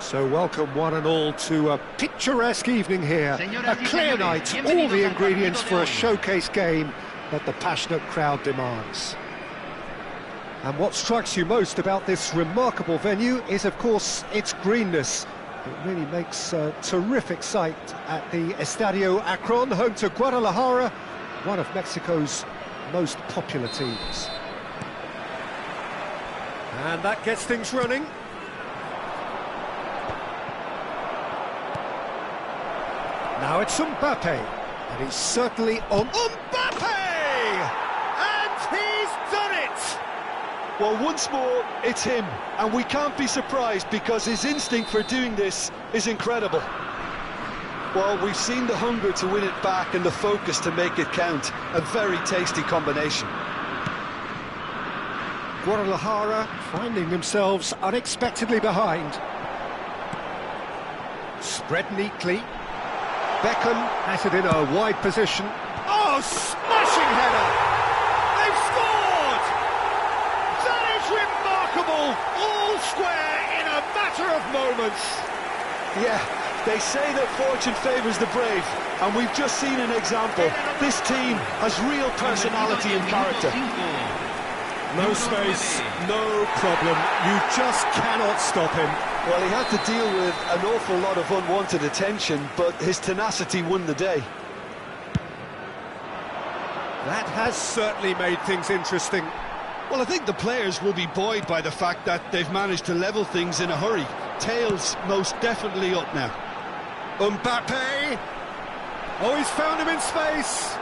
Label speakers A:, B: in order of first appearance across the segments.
A: So welcome one and all to a picturesque evening here, a clear night, all the ingredients for a showcase game that the passionate crowd demands. And what strikes you most about this remarkable venue is, of course, its greenness. It really makes a terrific sight at the Estadio Akron, home to Guadalajara, one of Mexico's most popular teams. And that gets things running. Now it's Mbappe, and he's certainly on Mbappe! And he's done it!
B: Well, once more, it's him, and we can't be surprised because his instinct for doing this is incredible. Well, we've seen the hunger to win it back and the focus to make it count. A very tasty combination.
A: Guadalajara finding themselves unexpectedly behind. Spread neatly. Beckham has it in a wide position. Oh, smashing header! They've scored! That is remarkable! All square in a matter of moments.
B: Yeah, they say that fortune favours the brave, and we've just seen an example. This team has real personality and character.
A: No space, no problem. You just cannot stop him.
B: Well, he had to deal with an awful lot of unwanted attention, but his tenacity won the day.
A: That has certainly made things interesting.
B: Well, I think the players will be buoyed by the fact that they've managed to level things in a hurry. Tails most definitely up now.
A: Mbappe! Oh, he's found him in space!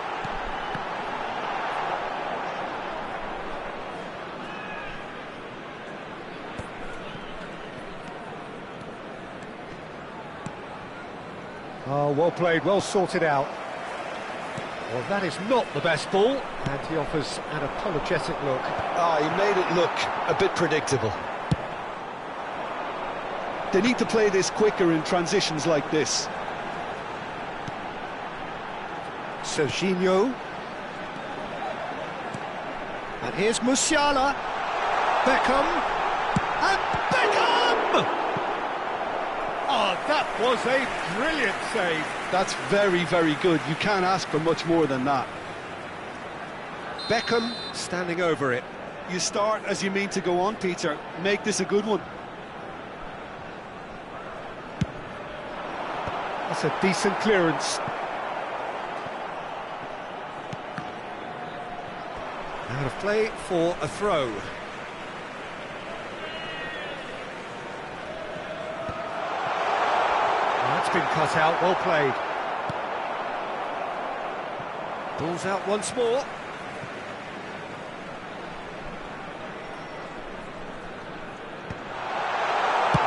A: Oh, well played, well sorted out. Well, that is not the best ball, and he offers an apologetic look.
B: He made it look a bit predictable. They need to play this quicker in transitions like this.
A: Serginho. And here's Musiala. Beckham. And Beckham! Oh, that was a brilliant save.
B: That's very, very good. You can't ask for much more than that.
A: Beckham standing over it.
B: You start as you mean to go on, Peter. Make this a good one.
A: That's a decent clearance. Out of play for a throw. That's been cut out, well played. Ball's out once more.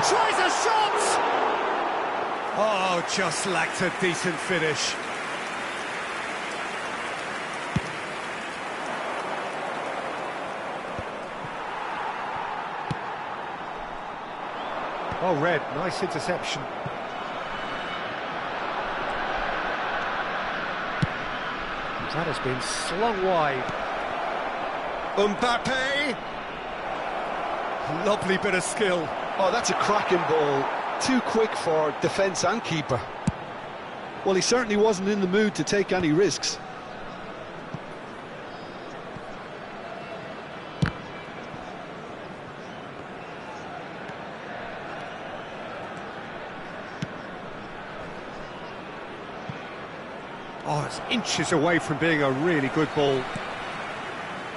A: Tries a shot! Oh, just lacked a decent finish. Well read, nice interception. That has been slung wide. Mbappe! Lovely bit of skill.
B: Oh, that's a cracking ball. Too quick for defence and keeper. Well, he certainly wasn't in the mood to take any risks.
A: Oh, it's inches away from being a really good ball.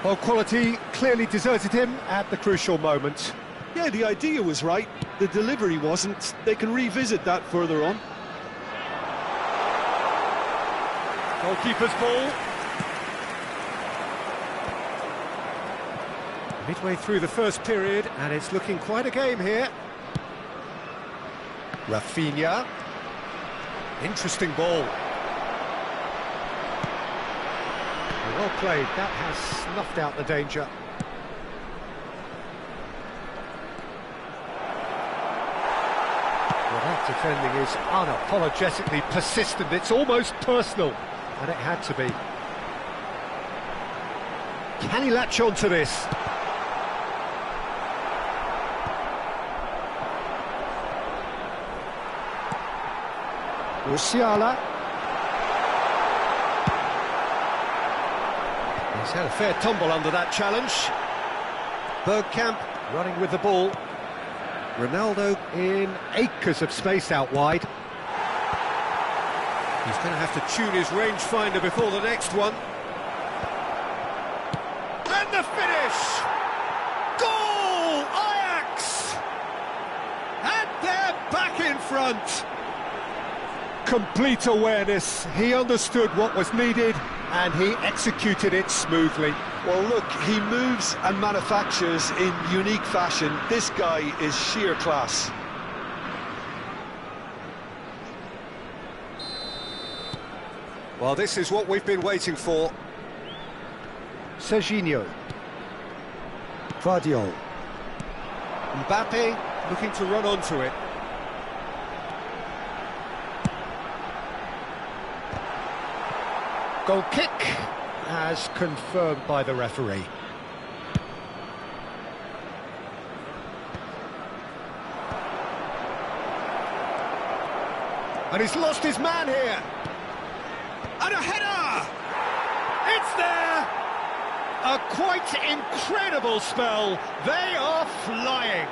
A: Well, quality clearly deserted him at the crucial moment.
B: Yeah, the idea was right. The delivery wasn't. They can revisit that further on.
A: Goalkeeper's ball. Midway through the first period, and it's looking quite a game here. Rafinha. Interesting ball. Well played, that has snuffed out the danger. Well, that defending is unapologetically persistent, it's almost personal, and it had to be. Can he latch on to this? Musiala. He's had a fair tumble under that challenge. Bergkamp running with the ball. Ronaldo in acres of space out wide. He's going to have to tune his rangefinder before the next one. And the finish! Goal! Ajax! And they're back in front. Complete awareness. He understood what was needed and he executed it smoothly.
B: Well, look, he moves and manufactures in unique fashion. This guy is sheer class.
A: Well, this is what we've been waiting for. Serginho. Guardiola. Mbappe looking to run onto it. Goal kick, as confirmed by the referee. And he's lost his man here. And a header! It's there! A quite incredible spell. They are flying.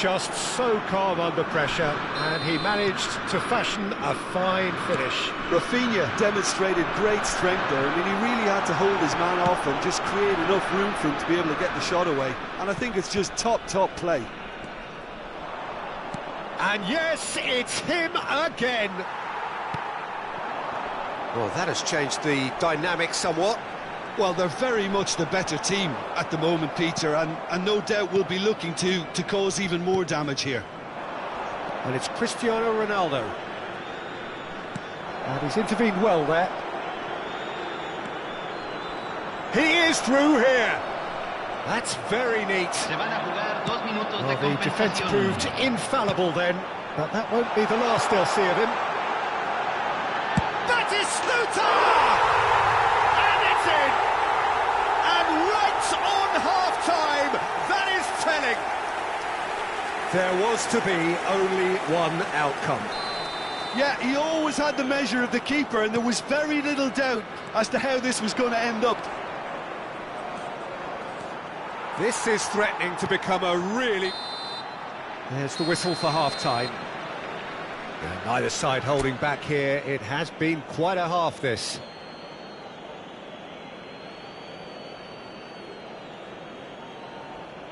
A: Just so calm under pressure, and he managed to fashion a fine finish.
B: Rafinha demonstrated great strength there. I mean, he really had to hold his man off and just create enough room for him to be able to get the shot away. And I think it's just top play.
A: And yes, it's him again. Well, that has changed the dynamic somewhat.
B: Well, they're very much the better team at the moment, Peter, and no doubt will be looking to cause even more damage here.
A: And it's Cristiano Ronaldo. And he's intervened well there. He is through here. That's very neat. Well, the defence proved infallible then, but that won't be the last they'll see of him. That is Sluta! And it's in! And right on half-time, that is telling. There was to be only one outcome.
B: Yeah, he always had the measure of the keeper, and there was very little doubt as to how this was going to end up.
A: This is threatening to become a really... There's the whistle for half-time. Neither side holding back here. It has been quite a half, this.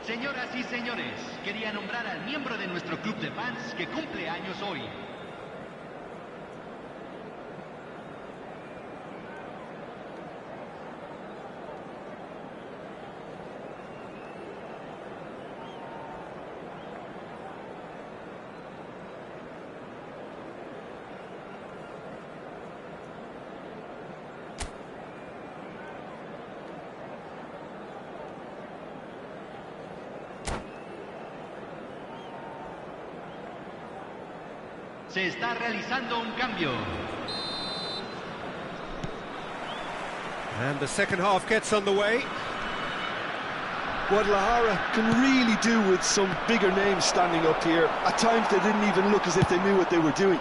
C: Señoras y señores, quería nombrar al miembro de nuestro club de fans que cumple años hoy. Se está realizando un cambio.
A: And the second half gets underway.
B: Guadalajara can really do with some bigger names standing up here. At times they didn't even look as if they knew what they were doing.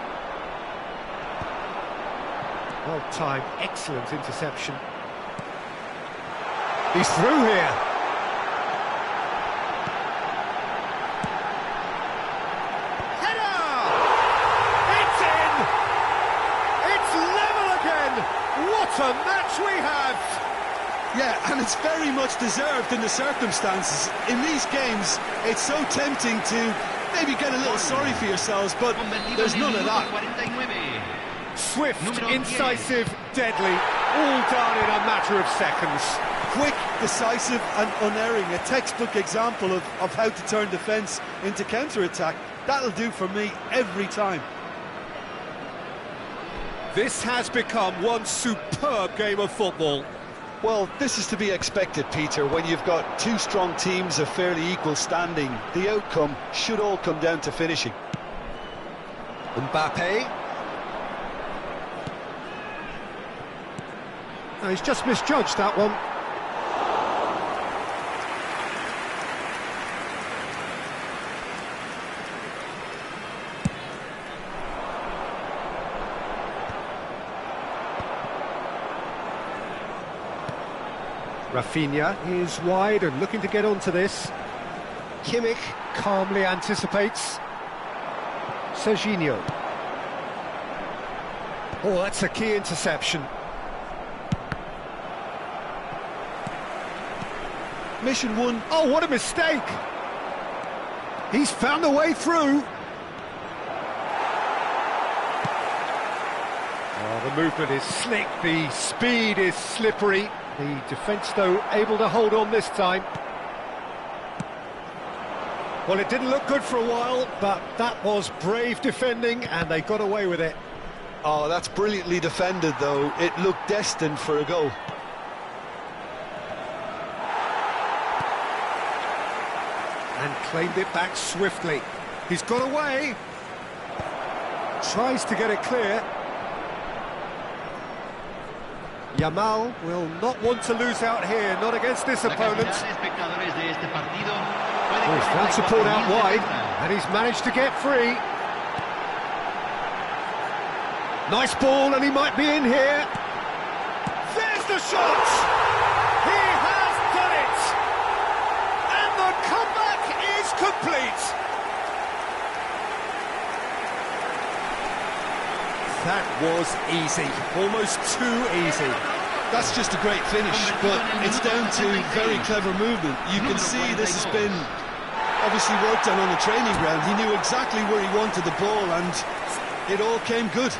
A: Well timed, excellent interception. He's through here. What a match we have!
B: Yeah, and it's very much deserved in the circumstances. In these games, it's so tempting to maybe get a little sorry for yourselves, but there's none of that.
A: Swift, incisive, deadly, all done in a matter of seconds.
B: Quick, decisive and unerring, a textbook example of how to turn defence into counter-attack. That'll do for me every time.
A: This has become one superb game of football.
B: Well, this is to be expected, Peter, when you've got two strong teams of fairly equal standing. The outcome should all come down to finishing.
A: Mbappe. No, he's just misjudged that one. Rafinha is wide and looking to get onto this. Kimmich calmly anticipates. Serginho. Oh, that's a key interception.
B: Mission one.
A: Oh, what a mistake! He's found a way through. Oh, the movement is slick, the speed is slippery. The defence, though, able to hold on this time. Well, it didn't look good for a while, but that was brave defending, and they got away with it.
B: Oh, that's brilliantly defended, though. It looked destined for a goal.
A: And claimed it back swiftly. He's got away. Tries to get it clear. Yamal will not want to lose out here, not against this opponent. Oh, he's found support out wide, and he's managed to get free. Nice ball, and he might be in here. There's the shot! He has done it! And the comeback is complete! That was easy, almost too easy.
B: That's just a great finish, but it's down to very clever movement. You can see this has been obviously worked on the training ground. He knew exactly where he wanted the ball, and it all came good.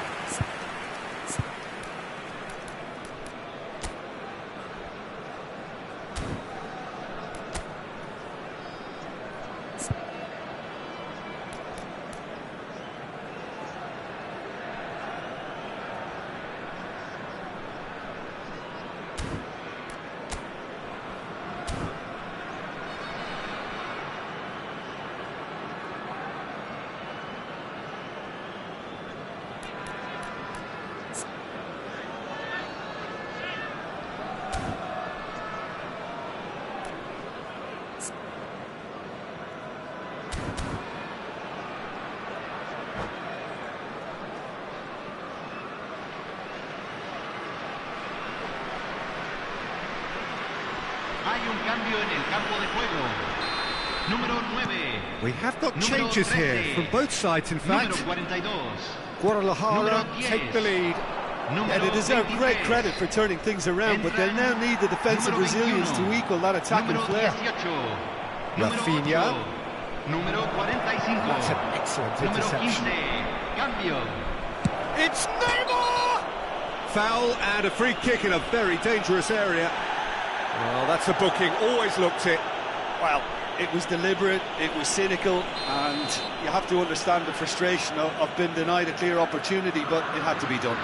A: We have got changes here from both sides, in fact. Guadalajara take the lead.
B: And they deserve great credit for turning things around, but they'll now need the defensive resilience to equal that attacking flair.
A: Rafinha. That's an excellent interception. It's Neymar! Foul and a free kick in a very dangerous area. Well, that's a booking, always looked it.
B: Well, it was deliberate, it was cynical, and you have to understand the frustration of being denied a clear opportunity, but it had to be done.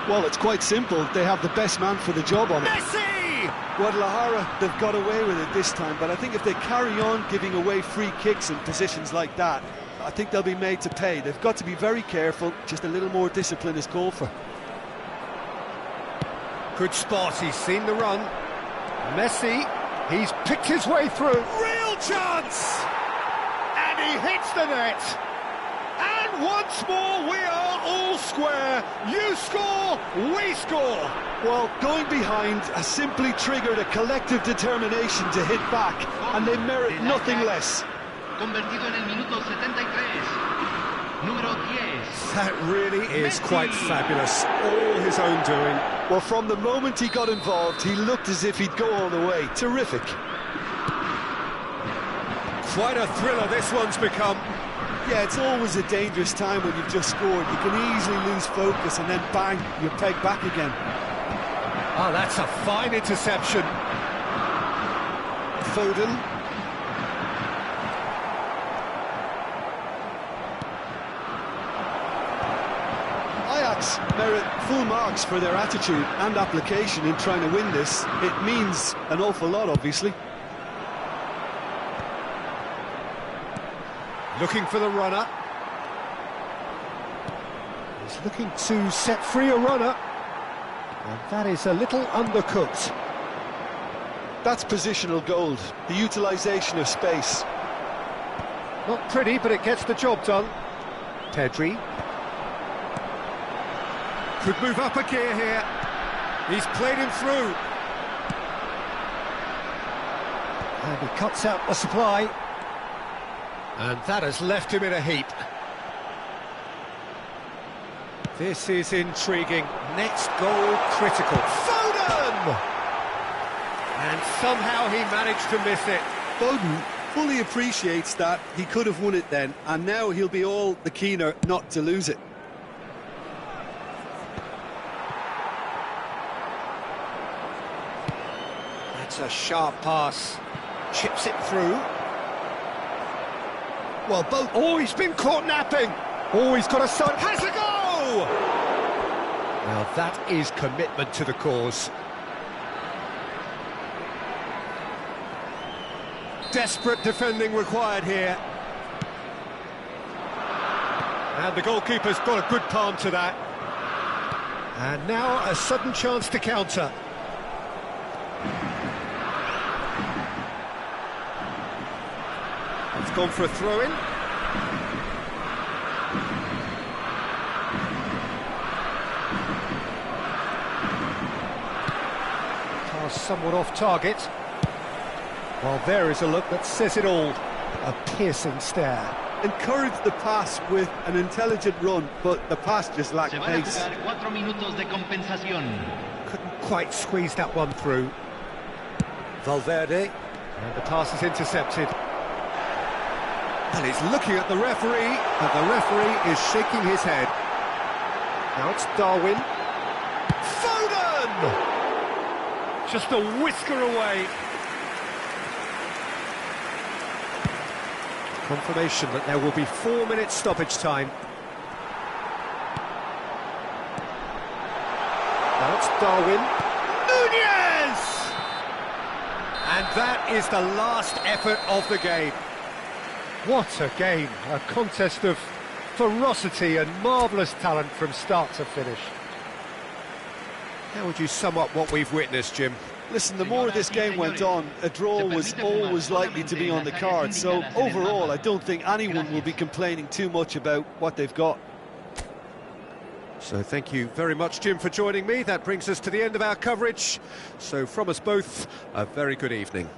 B: Well, it's quite simple. They have the best man for the job on it.
A: Messi!
B: Guadalajara, they've got away with it this time, but I think if they carry on giving away free kicks in positions like that, I think they'll be made to pay. They've got to be very careful. Just a little more discipline is called for.
A: Good spot, he's seen the run. Messi, he's picked his way through. Real chance! And he hits the net. And once more, we are all square. You score, we score.
B: Well, going behind has simply triggered a collective determination to hit back, and they merit nothing less.
C: Convertido en el minuto 73. Número 10.
A: That really is quite fabulous. All his own doing.
B: Well, from the moment he got involved, he looked as if he'd go all the way. Terrific.
A: Quite a thriller this one's become.
B: Yeah, it's always a dangerous time when you've just scored. You can easily lose focus and then bang, you're pegged back again.
A: Oh, that's a fine interception. Foden.
B: Ajax merit full marks for their attitude and application in trying to win this. It means an awful lot, obviously.
A: Looking for the runner. He's looking to set free a runner. And that is a little undercooked.
B: That's positional gold, the utilisation of space.
A: Not pretty, but it gets the job done. Pedri. Could move up a gear here. He's played him through. And he cuts out the supply. And that has left him in a heap. This is intriguing. Next goal critical. Foden! And somehow he managed to miss it.
B: Foden fully appreciates that he could have won it then, and now he'll be all the keener not to lose it.
A: That's a sharp pass. Chips it through. Well, both... Oh, he's been caught napping. Oh, he's got a son. Has a go! Now, that is commitment to the cause. Desperate defending required here. And the goalkeeper's got a good palm to that. And now a sudden chance to counter. It's gone for a throw-in. Pass somewhat off target. Well, there is a look that says it all. A piercing stare.
B: Encouraged the pass with an intelligent run, but the pass just lacked pace.
A: Couldn't quite squeeze that one through. Valverde. And the pass is intercepted. And he's looking at the referee, and the referee is shaking his head. Now it's Darwin. Foden! Just a whisker away. Confirmation that there will be 4 minutes stoppage time. Now it's Darwin. Nunez! And that is the last effort of the game. What a game, a contest of ferocity and marvellous talent from start to finish. How would you sum up what we've witnessed, Jim?
B: Listen, the more this game went on, a draw was always likely to be on the card, so overall I don't think anyone will be complaining too much about what they've got.
A: So thank you very much, Jim, for joining me. That brings us to the end of our coverage. So from us both, a very good evening.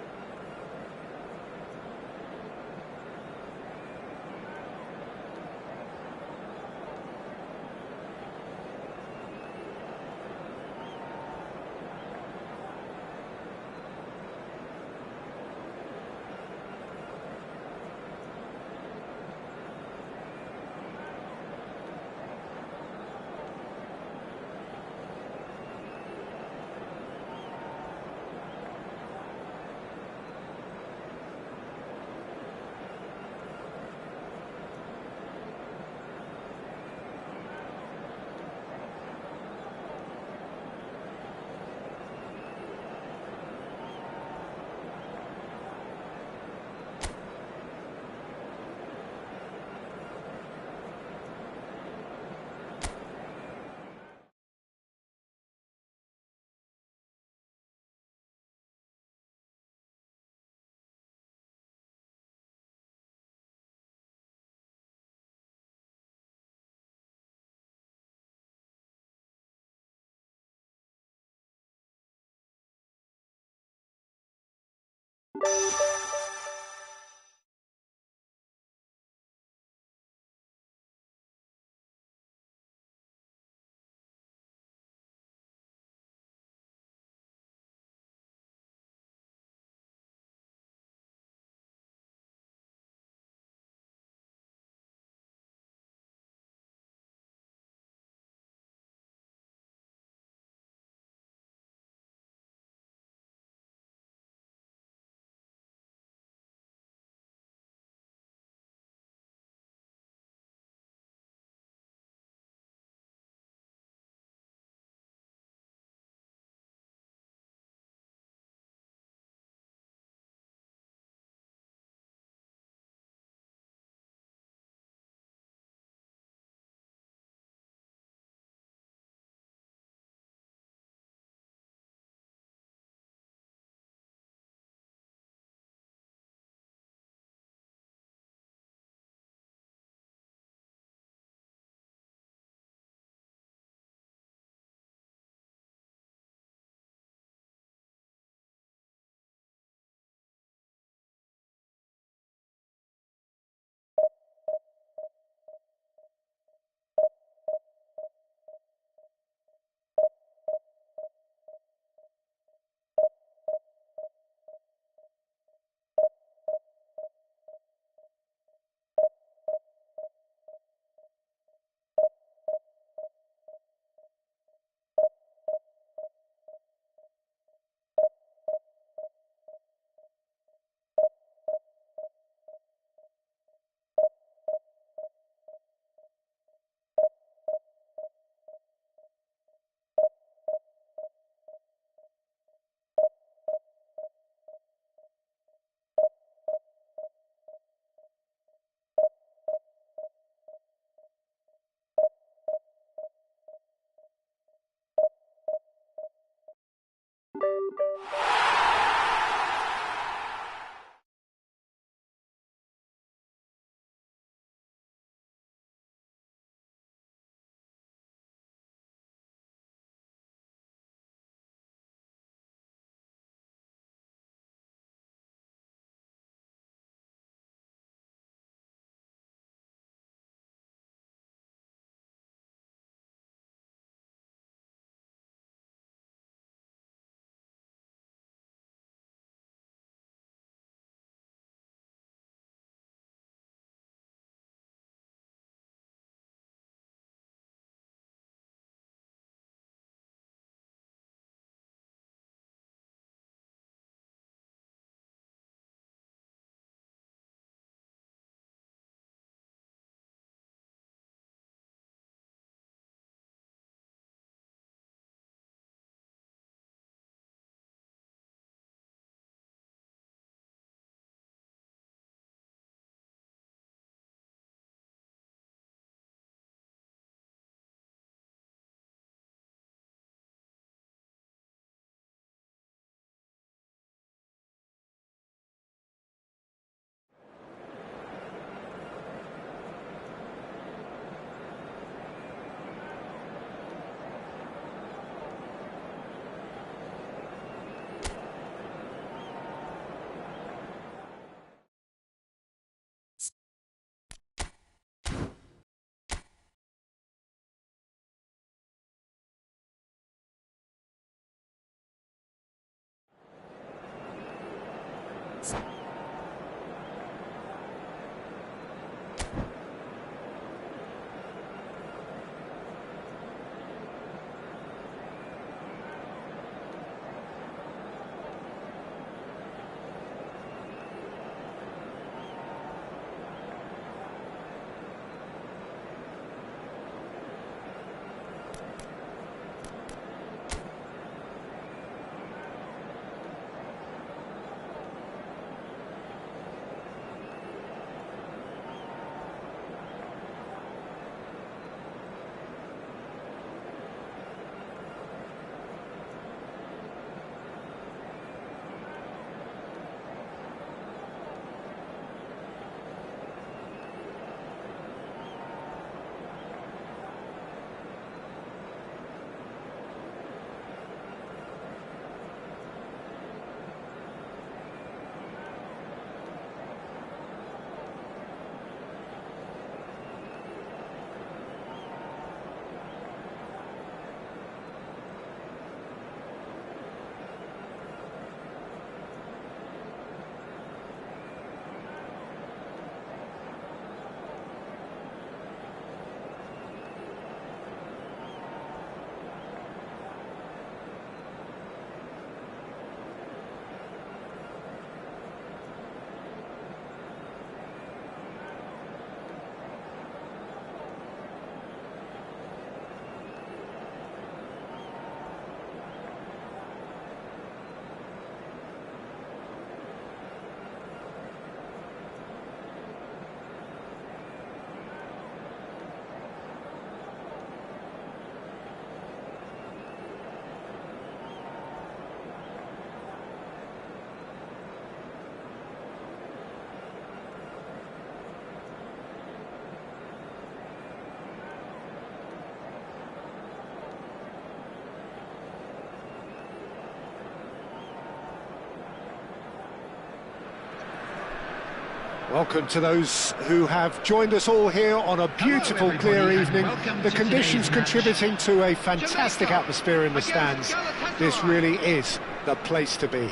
A: Welcome to those who have joined us all here on a beautiful, clear evening. The conditions contributing to a fantastic atmosphere in the stands. This really is the place to be.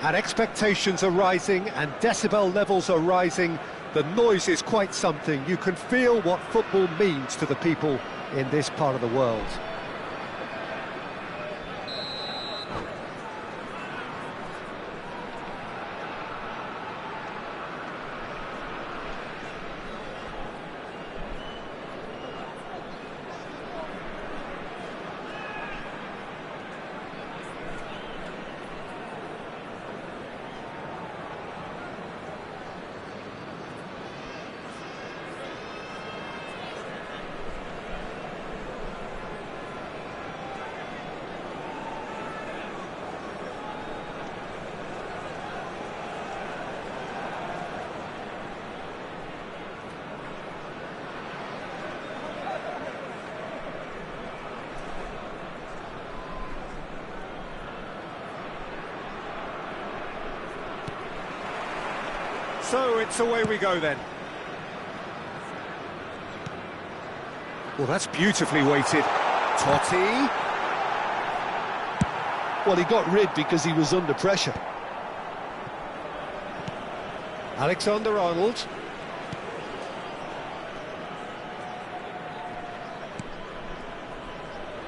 A: And expectations are rising and decibel levels are rising. The noise is quite something. You can feel what football means to the people in this part of the world. So it's away we go then. Well, that's beautifully weighted. Totti.
B: Well, he got rid because he was under pressure.
A: Alexander-Arnold.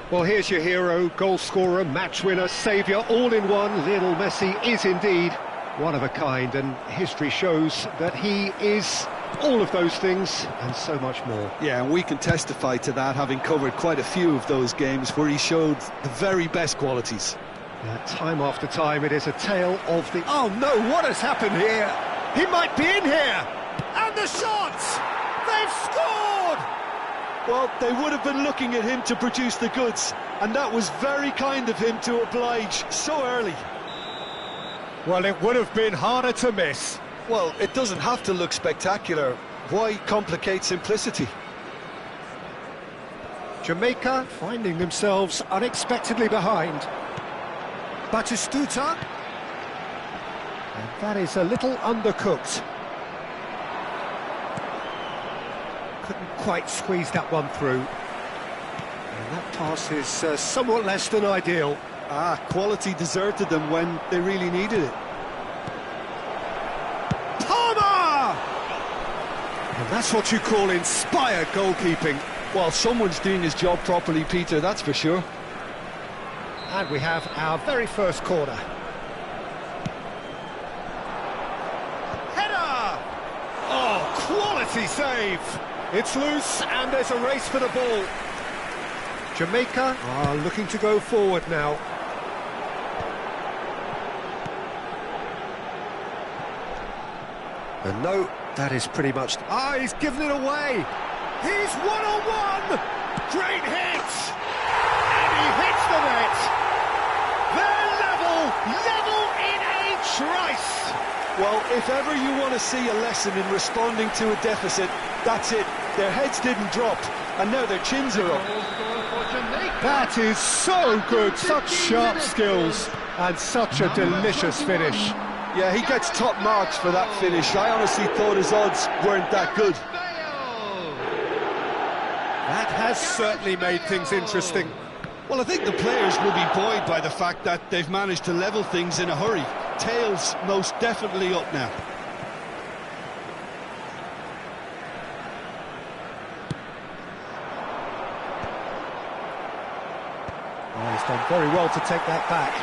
A: Well, here's your hero, goal scorer, match winner, saviour, all in one. Lionel Messi is indeed one of a kind, and history shows that he is all of those things and so much more.
B: Yeah, and we can testify to that, having covered quite a few of those games where he showed the very best qualities.
A: Yeah, time after time, it is a tale of the... Oh no, what has happened here? He might be in here! And the shots! They've scored!
B: Well, they would have been looking at him to produce the goods, and that was very kind of him to oblige so early.
A: Well, it would have been harder to miss.
B: Well, it doesn't have to look spectacular. Why complicate simplicity?
A: Jamaica finding themselves unexpectedly behind. Batistuta. And that is a little undercooked. Couldn't quite squeeze that one through. And that pass is somewhat less than ideal.
B: Quality deserted them when they really needed it.
A: Palmer! And that's what you call inspired goalkeeping.
B: Well, someone's doing his job properly, Peter, that's for sure.
A: And we have our very first corner. Header! Oh, quality save! It's loose and there's a race for the ball. Jamaica are looking to go forward now. And no, that is pretty much... he's given it away! He's one-on-one! Great hit! And he hits the net! They're level in a trice!
B: Well, if ever you want to see a lesson in responding to a deficit, that's it. Their heads didn't drop, and now their chins are up.
A: That is so good, such sharp skills, and such a delicious finish.
B: Yeah, he gets top marks for that finish. I honestly thought his odds weren't that good.
A: That has certainly made things interesting.
B: Well, I think the players will be buoyed by the fact that they've managed to level things in a hurry. Tails most definitely up now.
A: He's done very well to take that back.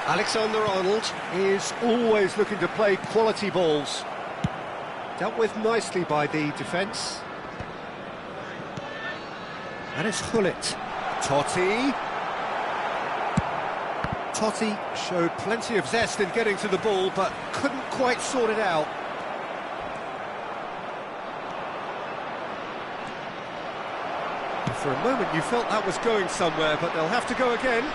A: Alexander-Arnold is always looking to play quality balls. Dealt with nicely by the defence. And it's Hullet. Totti. Totti showed plenty of zest in getting to the ball, but couldn't quite sort it out. For a moment you felt that was going somewhere, but they'll have to go again.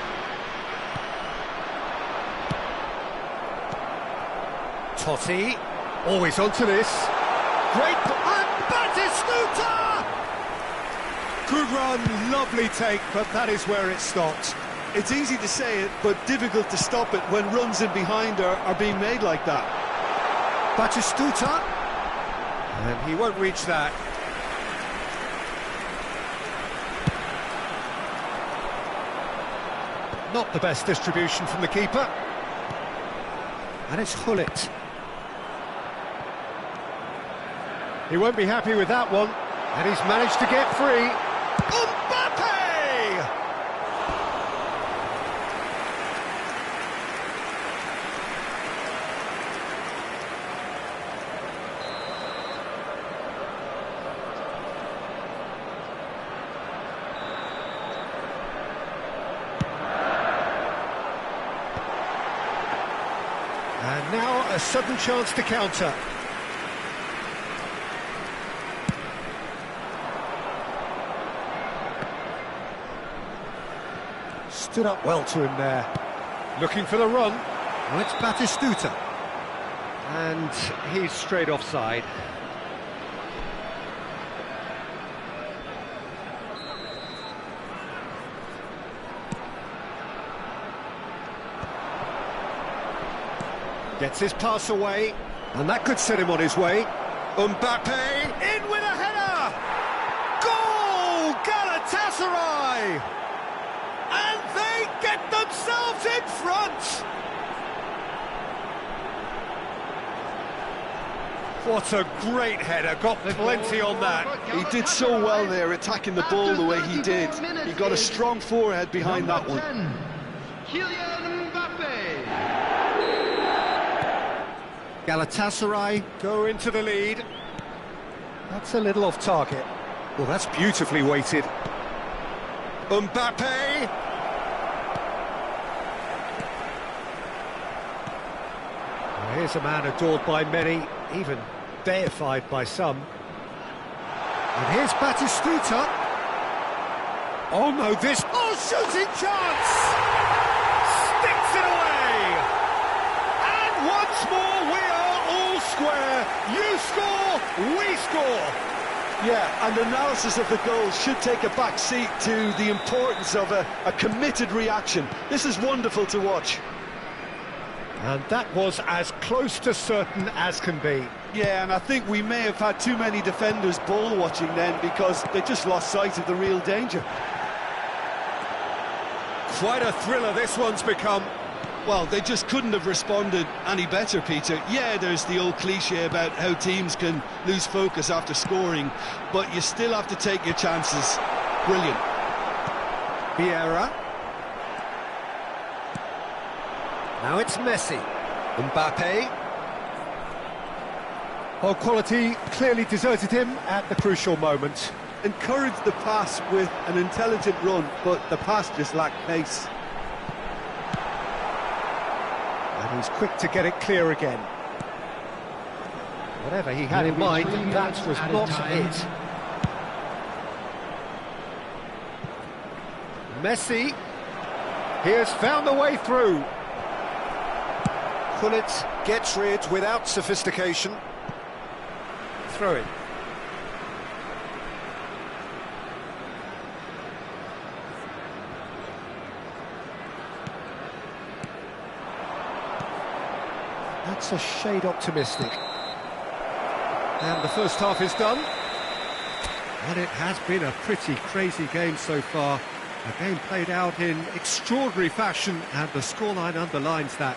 A: Totti, always onto this. Great, and Batistuta! Good run, lovely take, but that is where it stopped.
B: It's easy to say it, but difficult to stop it when runs in behind are being made like that.
A: Batistuta, and he won't reach that. Not the best distribution from the keeper. And it's Hullet. He won't be happy with that one. And he's managed to get free. Mbappe! And now a sudden chance to counter. Stood up well to him there. Looking for the run. Well, it's Batistuta. And he's straight offside. Gets his pass away, and that could set him on his way. Mbappe, in with a header! Goal! Galatasaray! And they get themselves in front! What a great header, got plenty on that.
B: He did so well there, attacking the ball the way he did. He got a strong forehead behind that one.
A: Galatasaray go into the lead. That's a little off target. Well, that's beautifully weighted. Mbappe! Well, here's a man adored by many, even deified by some. And here's Batistuta. Oh no, this... Oh, shooting chance! Sticks it away! And once more we are all square. You score, we score.
B: Yeah, and analysis of the goal should take a back seat to the importance of a committed reaction. This is wonderful to watch.
A: And that was as close to certain as can be.
B: Yeah, and I think we may have had too many defenders ball watching then because they just lost sight of the real danger.
A: Quite a thriller this one's become.
B: Well, they just couldn't have responded any better, Peter. Yeah, there's the old cliche about how teams can lose focus after scoring, but you still have to take your chances. Brilliant.
A: Vieira. Now it's Messi. Mbappe. Oh, quality clearly deserted him at the crucial moment.
B: Encouraged the pass with an intelligent run, but the pass just lacked pace.
A: And he's quick to get it clear again. Whatever he had in mind, that was not it. Messi. He has found the way through. Gullit gets rid without sophistication. Throw it. That's a shade optimistic. And the first half is done. And it has been a pretty crazy game so far. A game played out in extraordinary fashion, and the scoreline underlines that.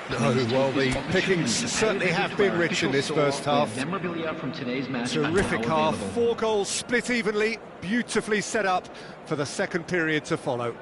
A: No, well, the pickings certainly have been rich in this first half. Terrific half, 4 goals split evenly, beautifully set up for the second period to follow.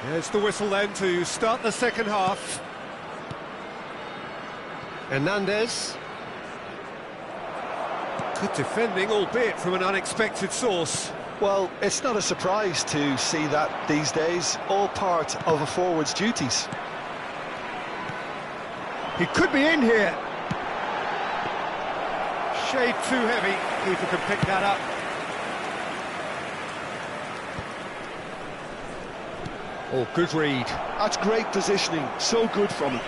A: There's the whistle then to start the second half. Hernandez. Good defending, albeit from an unexpected source.
B: Well, it's not a surprise to see that these days, all part of a forward's duties.
A: He could be in here. Shade too heavy. Keeper can pick that up. Oh, good read.
B: That's great positioning, so good from him.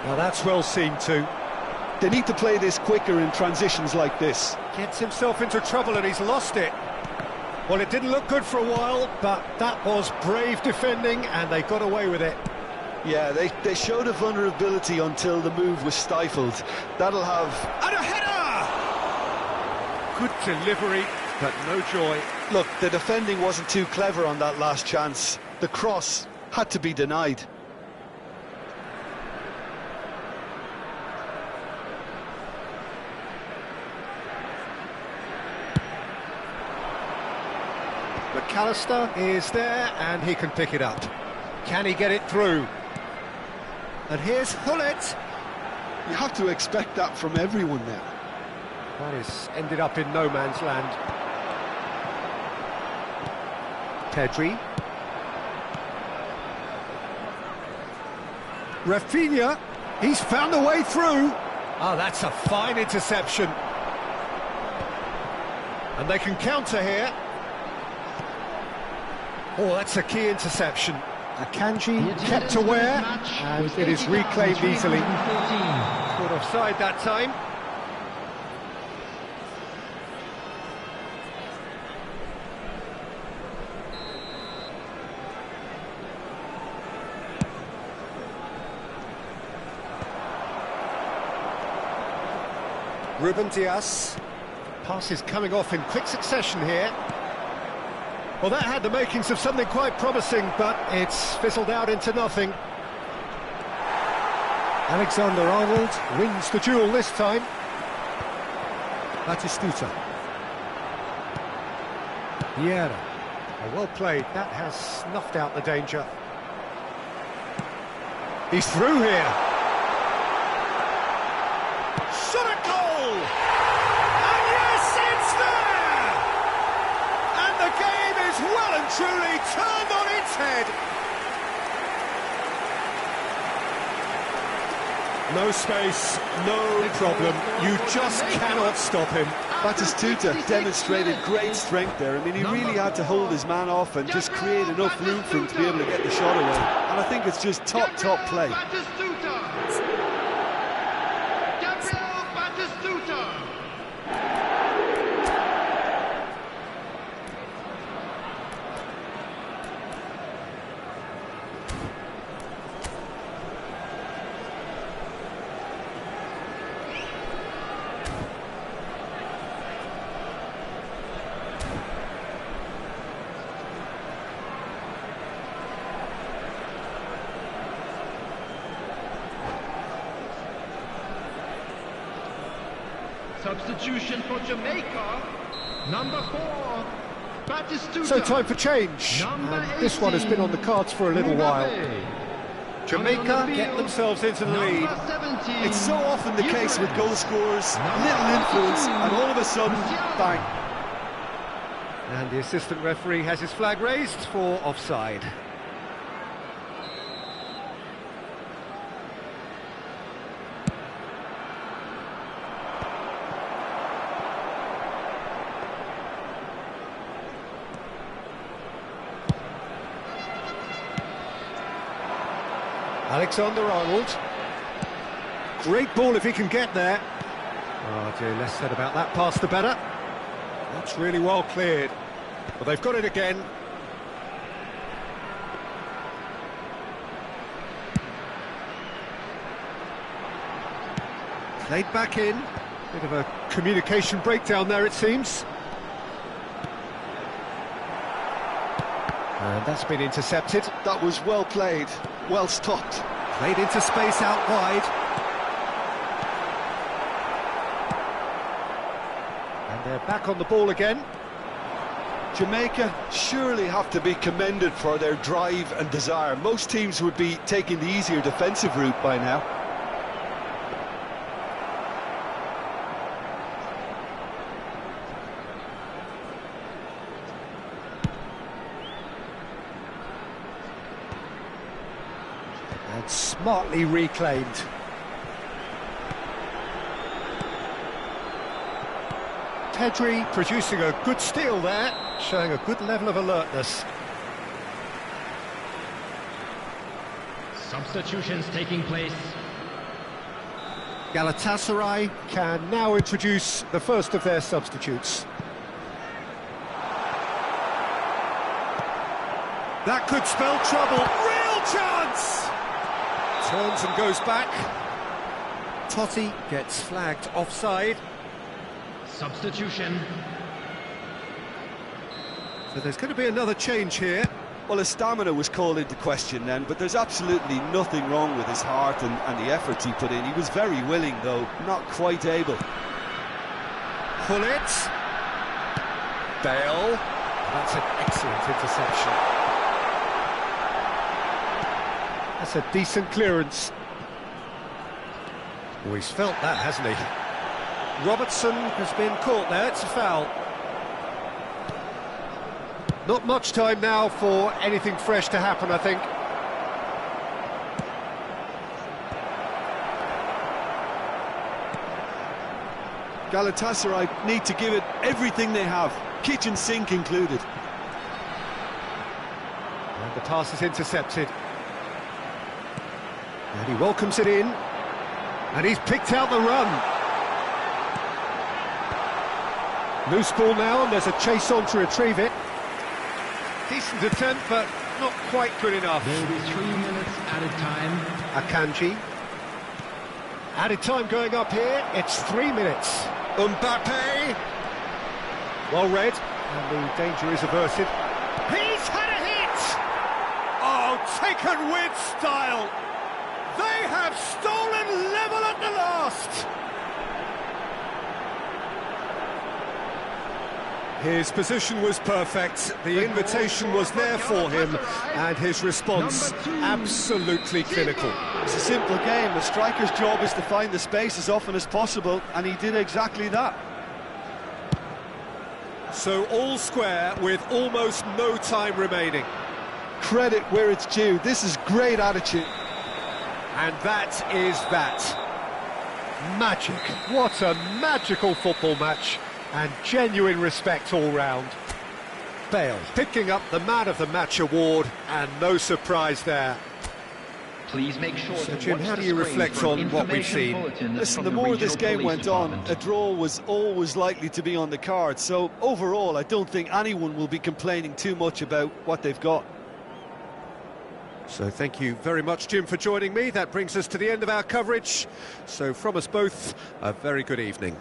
A: Well, that's well seen too.
B: They need to play this quicker in transitions like this.
A: Gets himself into trouble and he's lost it. Well, it didn't look good for a while, but that was brave defending and they got away with it.
B: Yeah, they showed a vulnerability until the move was stifled. That'll have...
A: And a header! Good delivery, but no joy.
B: Look, the defending wasn't too clever on that last chance. The cross had to be denied.
A: McAllister is there and he can pick it up. Can he get it through? And here's Gullit.
B: You have to expect that from everyone now.
A: That is ended up in no man's land. Pedri. Rafinha. He's found a way through. Oh, that's a fine interception. And they can counter here. Oh, that's a key interception. Akanji kept aware, and it is reclaimed easily. Caught offside that time. Ruben Dias. Pass is coming off in quick succession here. Well, that had the makings of something quite promising, but it's fizzled out into nothing. Alexander-Arnold wins the duel this time. Batistuta. Vieira. Oh, well played. That has snuffed out the danger. He's through here. Shot a goal! And yes, it's there! And the game is well and truly turned on its head. No space, no problem. You just cannot stop him.
B: Batistuta demonstrated great strength there. I mean, he really had to hold his man off and just create enough room for him to be able to get the shot away. And I think it's just top play.
C: Substitution for Jamaica, number 4, Batistuta.
A: So time for change. And this one has been on the cards for a little while. Jamaica get themselves into the lead.
B: It's so often the case with goal scorers, little influence, and all of a sudden, bang.
A: And the assistant referee has his flag raised for offside. Alexander-Arnold. Great ball if he can get there. Oh dear, less said about that pass the better. That's really well cleared. Well, they've got it again. Played back in. Bit of a communication breakdown there, it seems. And that's been intercepted.
B: That was well played, well stopped.
A: Played into space out wide. And they're back on the ball again.
B: Jamaica surely have to be commended for their drive and desire. Most teams would be taking the easier defensive route by now.
A: And smartly reclaimed. Pedri producing a good steal there, showing a good level of alertness.
C: Substitutions taking place.
A: Galatasaray can now introduce the first of their substitutes. That could spell trouble. Real chance! Turns and goes back. Totti gets flagged offside.
C: Substitution.
A: So there's going to be another change here.
B: Well, his stamina was called into question then, but there's absolutely nothing wrong with his heart and the efforts he put in. He was very willing, though, not quite able.
A: Pullet. Bale. That's an excellent interception. That's a decent clearance. Oh, he's felt that, hasn't he? Robertson has been caught there, it's a foul. Not much time now for anything fresh to happen, I think.
B: Galatasaray need to give it everything they have, kitchen sink included.
A: And the pass is intercepted. And he welcomes it in. And he's picked out the run. Loose ball now, and there's a chase on to retrieve it. Decent attempt, but not quite good enough.
C: There will be 3 minutes added time.
A: Akanji. Added time going up here, it's 3 minutes. Mbappe. Well read, and the danger is averted. He's had a hit! Oh, taken with style. They have stolen level at the last. His position was perfect, the invitation was there for him, and his response absolutely clinical.
B: It's a simple game. A striker's job is to find the space as often as possible, and he did exactly that.
A: So all square with almost no time remaining.
B: Credit where it's due. This is great attitude.
A: And that is that. Magic. What a magical football match. And genuine respect all round. Bale picking up the Man of the Match award, and no surprise there.
C: Please make sure
A: So,
C: to
A: Jim,
C: watch
A: how
C: the
A: do you
C: screen
A: reflect
C: for an
A: on what we've
C: information
A: seen?
C: bulletin that's
B: Listen,
C: from
B: the more this
C: regional
B: game
C: police
B: went on,
C: department.
B: a draw was always likely to be on the card. So overall, I don't think anyone will be complaining too much about what they've got.
A: So thank you very much, Jim, for joining me. That brings us to the end of our coverage. So from us both, a very good evening.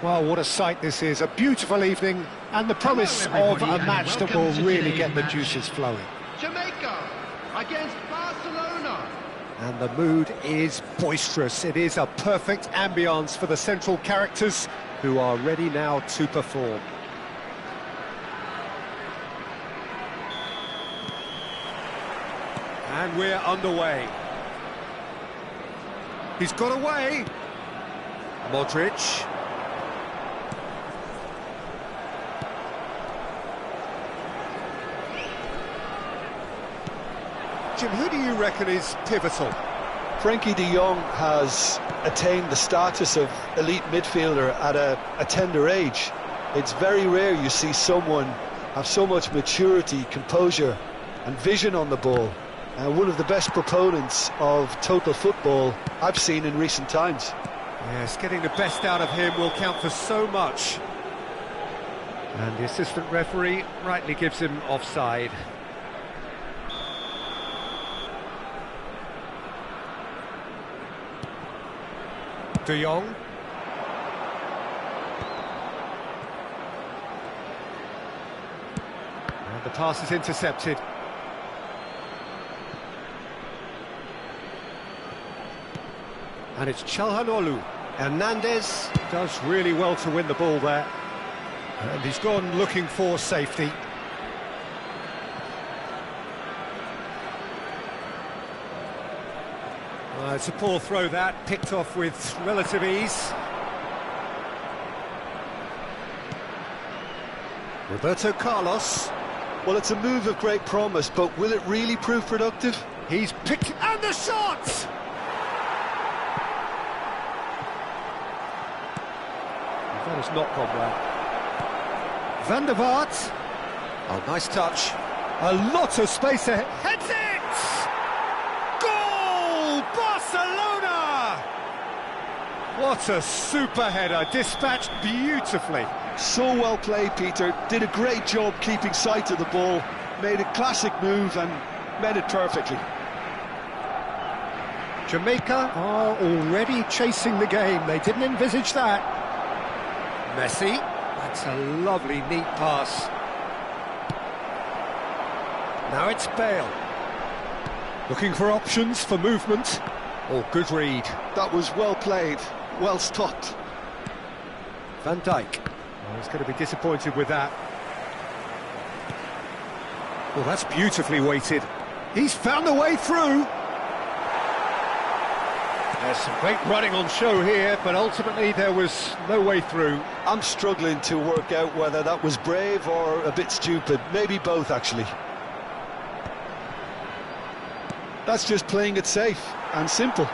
A: Well, what a sight this is. A beautiful evening and the promise of a match that will really get the juices flowing.
C: Jamaica against Barcelona.
A: And the mood is boisterous. It is a perfect ambience for the central characters who are ready now to perform. And we're underway. He's got away. Modric. Jim, who do you reckon is pivotal?
B: Frankie de Jong has attained the status of elite midfielder at a tender age. It's very rare you see someone have so much maturity, composure and vision on the ball. One of the best proponents of total football I've seen in recent times.
A: Yes, getting the best out of him will count for so much. And the assistant referee rightly gives him offside. De Jong. And the pass is intercepted. And it's Çalhanoğlu. Hernandez does really well to win the ball there. And he's gone looking for safety. It's a poor throw that, picked off with relative ease. Roberto Carlos.
B: Well, it's a move of great promise, but will it really prove productive?
A: He's picked... and the shot! That has not gone well. Van der Vaart. Oh, nice touch. A lot of space ahead. Heads it! Goal! Barcelona! What a super header, dispatched beautifully.
B: So well played, Peter. Did a great job keeping sight of the ball. Made a classic move and met it perfectly.
A: Jamaica are already chasing the game. They didn't envisage that. Messi, that's a lovely, neat pass. Now it's Bale. Looking for options for movement. Oh, good read.
B: That was well played, well stopped.
A: Van Dijk. Oh, he's going to be disappointed with that. Well, that's beautifully weighted. He's found a way through. There's some great running on show here, but ultimately there was no way through.
B: I'm struggling to work out whether that was brave or a bit stupid. Maybe both, actually. That's just playing it safe and simple.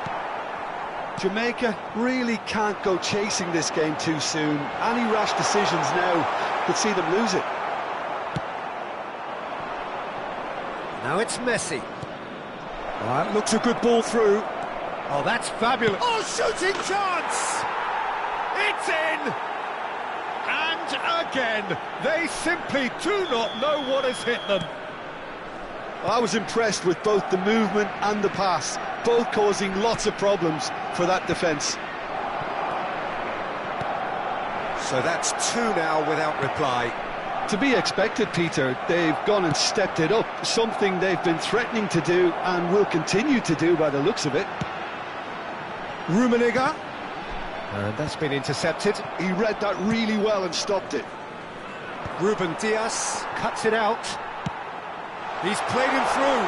B: Jamaica really can't go chasing this game too soon. Any rash decisions now could see them lose it.
A: Now it's Messi. All right, looks a good ball through. Oh, that's fabulous. Oh, shooting chance! It's in! And again, they simply do not know what has hit them.
B: I was impressed with both the movement and the pass, both causing lots of problems for that defence.
A: So that's two now without reply.
B: To be expected, Peter. They've gone and stepped it up, something they've been threatening to do and will continue to do by the looks of it.
A: Rummenigge. And that's been intercepted.
B: He read that really well and stopped it.
A: Ruben Dias cuts it out. He's played him through.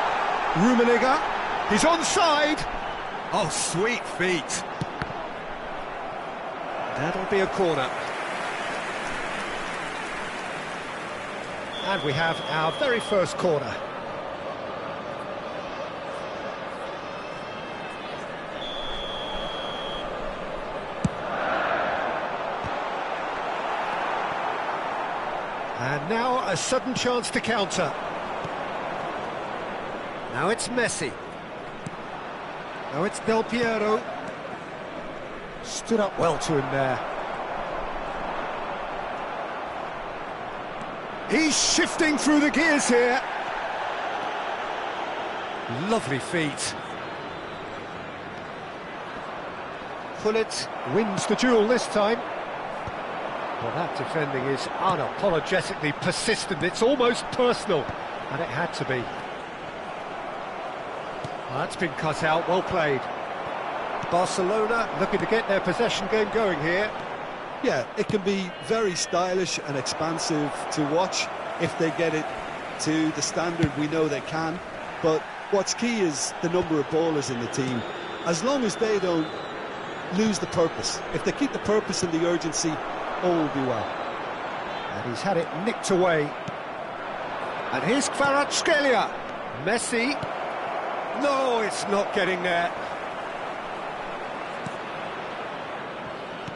A: Rummenigge. He's onside. Oh, sweet feet. That'll be a corner. And we have our very first corner. And now a sudden chance to counter. Now it's Messi. Now it's Del Piero. Stood up well to him there. He's shifting through the gears here. Lovely feet. Pullet wins the duel this time. Well, that defending is unapologetically persistent. It's almost personal, and it had to be. Well, that's been cut out, well played. Barcelona looking to get their possession game going here.
B: Yeah, it can be very stylish and expansive to watch if they get it to the standard we know they can. But what's key is the number of ballers in the team. As long as they don't lose the purpose, if they keep the purpose and the urgency, all will be well.
A: And he's had it nicked away. And here's Kvaratskhelia. Messi. No, it's not getting there.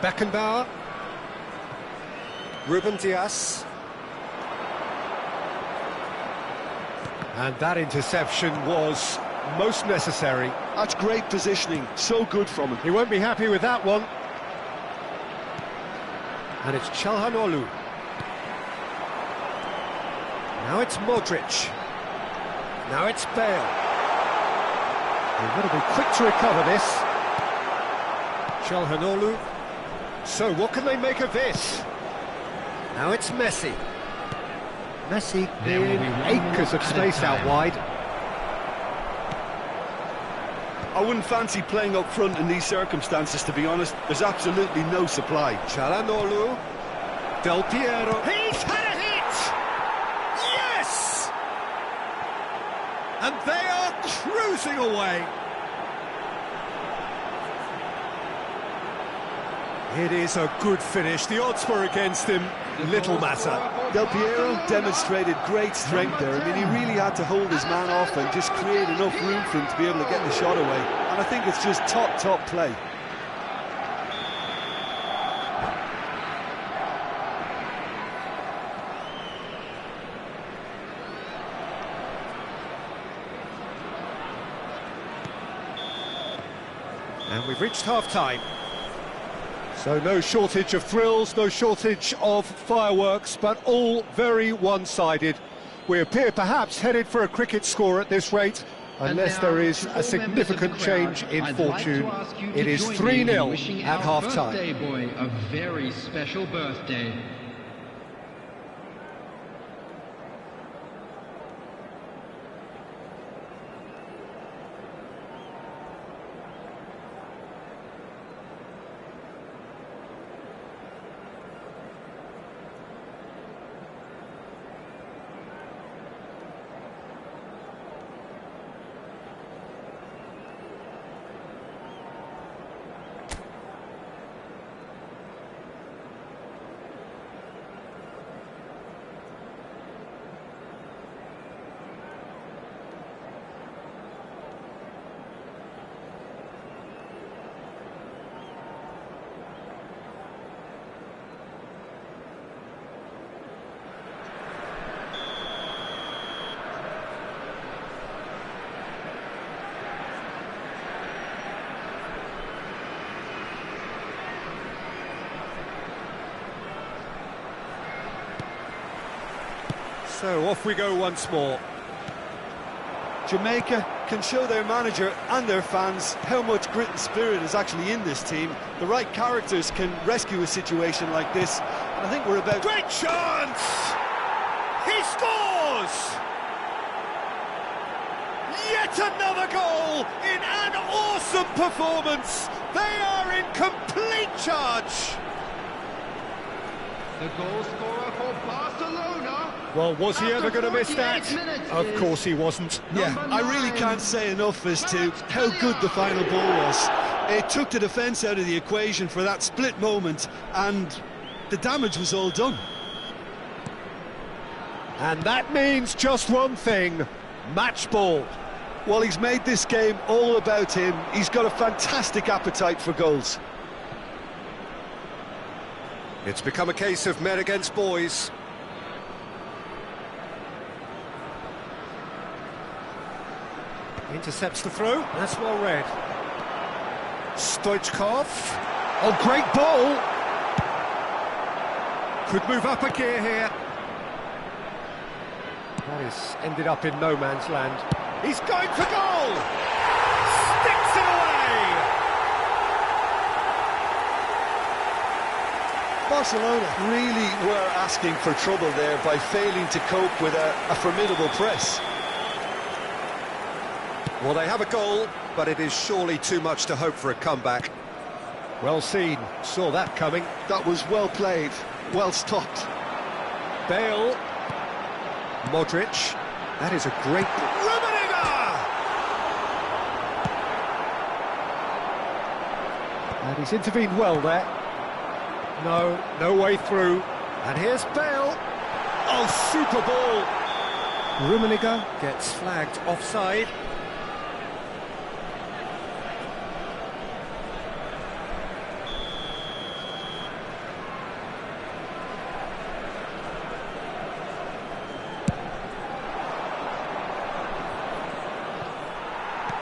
A: Beckenbauer. Ruben Dias. And that interception was most necessary.
B: That's great positioning, so good from him.
A: He won't be happy with that one. And it's Çalhanoğlu. Now it's Modric. Now it's Bale. They've got to be quick to recover this. Çalhanoğlu. So what can they make of this? Now it's Messi. Messi clearing acres of space out wide.
B: I wouldn't fancy playing up front in these circumstances, to be honest. There's absolutely no supply.
A: Çalhanoğlu. Del Piero. He's had a hit! Yes! And they are cruising away. It is a good finish. The odds were against him. Little matter.
B: Del Piero demonstrated great strength there. I mean, he really had to hold his man off and just create enough room for him to be able to get the shot away. And I think it's just top play.
A: And we've reached half-time. So no shortage of thrills, no shortage of fireworks, but all very one-sided. We appear perhaps headed for a cricket score at this rate, unless there is a significant change in fortune. It is 3-0 at half-time.
C: Birthday boy, a very special birthday.
A: So off we go once more.
B: Jamaica can show their manager and their fans how much grit and spirit is actually in this team. The right characters can rescue a situation like this, and I think we're about...
A: Great chance! He scores! Yet another goal in an awesome performance! They are in complete charge!
C: The goal scorer for Barcelona.
A: Well, was he ever going to miss that? Of course he wasn't.
B: Yeah, I really can't say enough as to how good the final ball was. It took the defence out of the equation for that split moment, and the damage was all done.
A: And that means just one thing, match ball.
B: Well, he's made this game all about him. He's got a fantastic appetite for goals.
A: It's become a case of men against boys. Intercepts the throw, that's well read. Stoichkov. Oh, great ball! Could move up a gear here. That is ended up in no man's land. He's going for goal! Sticks it away!
B: Barcelona really were asking for trouble there by failing to cope with a formidable press.
A: Well, they have a goal, but it is surely too much to hope for a comeback. Well seen, saw that coming.
B: That was well played, well stopped.
A: Bale. Modric. That is a great... And he's intervened well there. No way through. And here's Bale. Oh, super ball. Rummenigge gets flagged offside.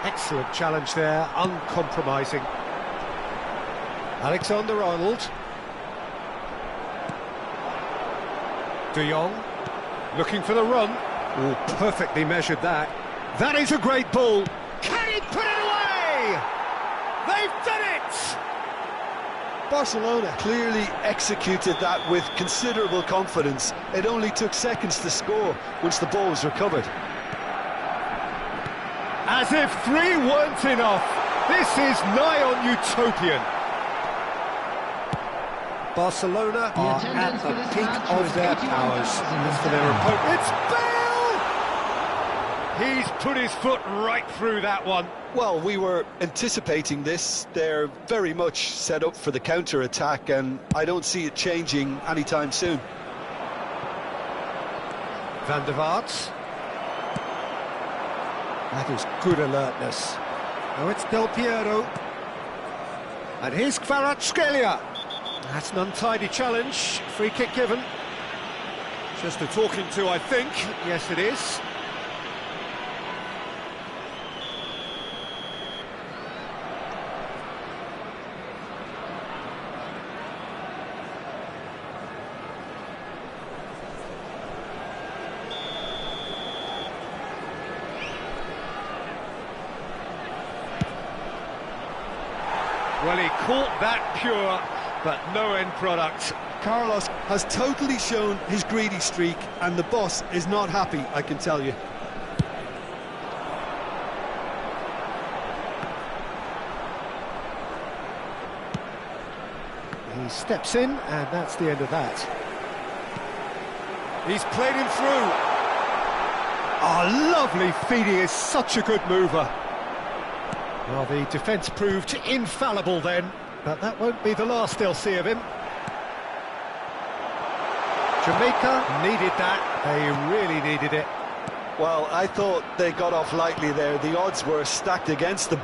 A: Excellent challenge there, uncompromising. Alexander-Arnold. De Jong, looking for the run. Oh, perfectly measured that. That is a great ball. Can he put it away? They've done it!
B: Barcelona clearly executed that with considerable confidence. It only took seconds to score once the ball was recovered.
A: As if 3 weren't enough. This is nigh on utopian. Barcelona are at the peak of their powers. As for their opponent, it's Bale! He's put his foot right through that one.
B: Well, we were anticipating this. They're very much set up for the counter-attack, and I don't see it changing anytime soon.
A: Van der Vaart. That is good alertness. Now it's Del Piero. And here's Kvaratskhelia. That's an untidy challenge. Free kick given. Just a talking to, I think. Yes, it is. Well, he caught that pure, but no end product.
B: Carlos has totally shown his greedy streak, and the boss is not happy, I can tell you.
A: He steps in, and that's the end of that. He's played him through. Oh, lovely feed. He is such a good mover. Well, the defence proved infallible then, but that won't be the last they'll see of him. Jamaica needed that. They really needed it.
B: Well, I thought they got off lightly there. The odds were stacked against them.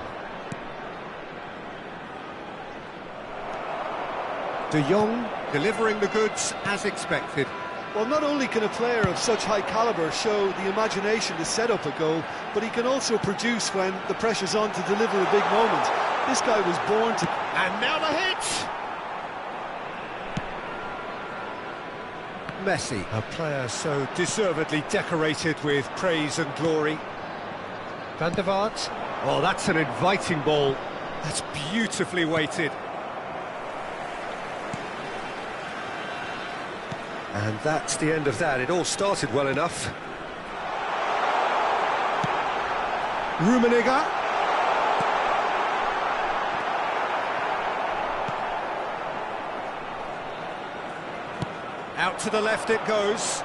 A: De Jong delivering the goods as expected.
B: Well, not only can a player of such high calibre show the imagination to set up a goal, but he can also produce when the pressure's on to deliver a big moment. This guy was born to...
A: And now the hit! Messi, a player so deservedly decorated with praise and glory. Van der Vaart. Oh, that's an inviting ball. That's beautifully weighted. And that's the end of that. It all started well enough. Rummenigge. Out to the left it goes.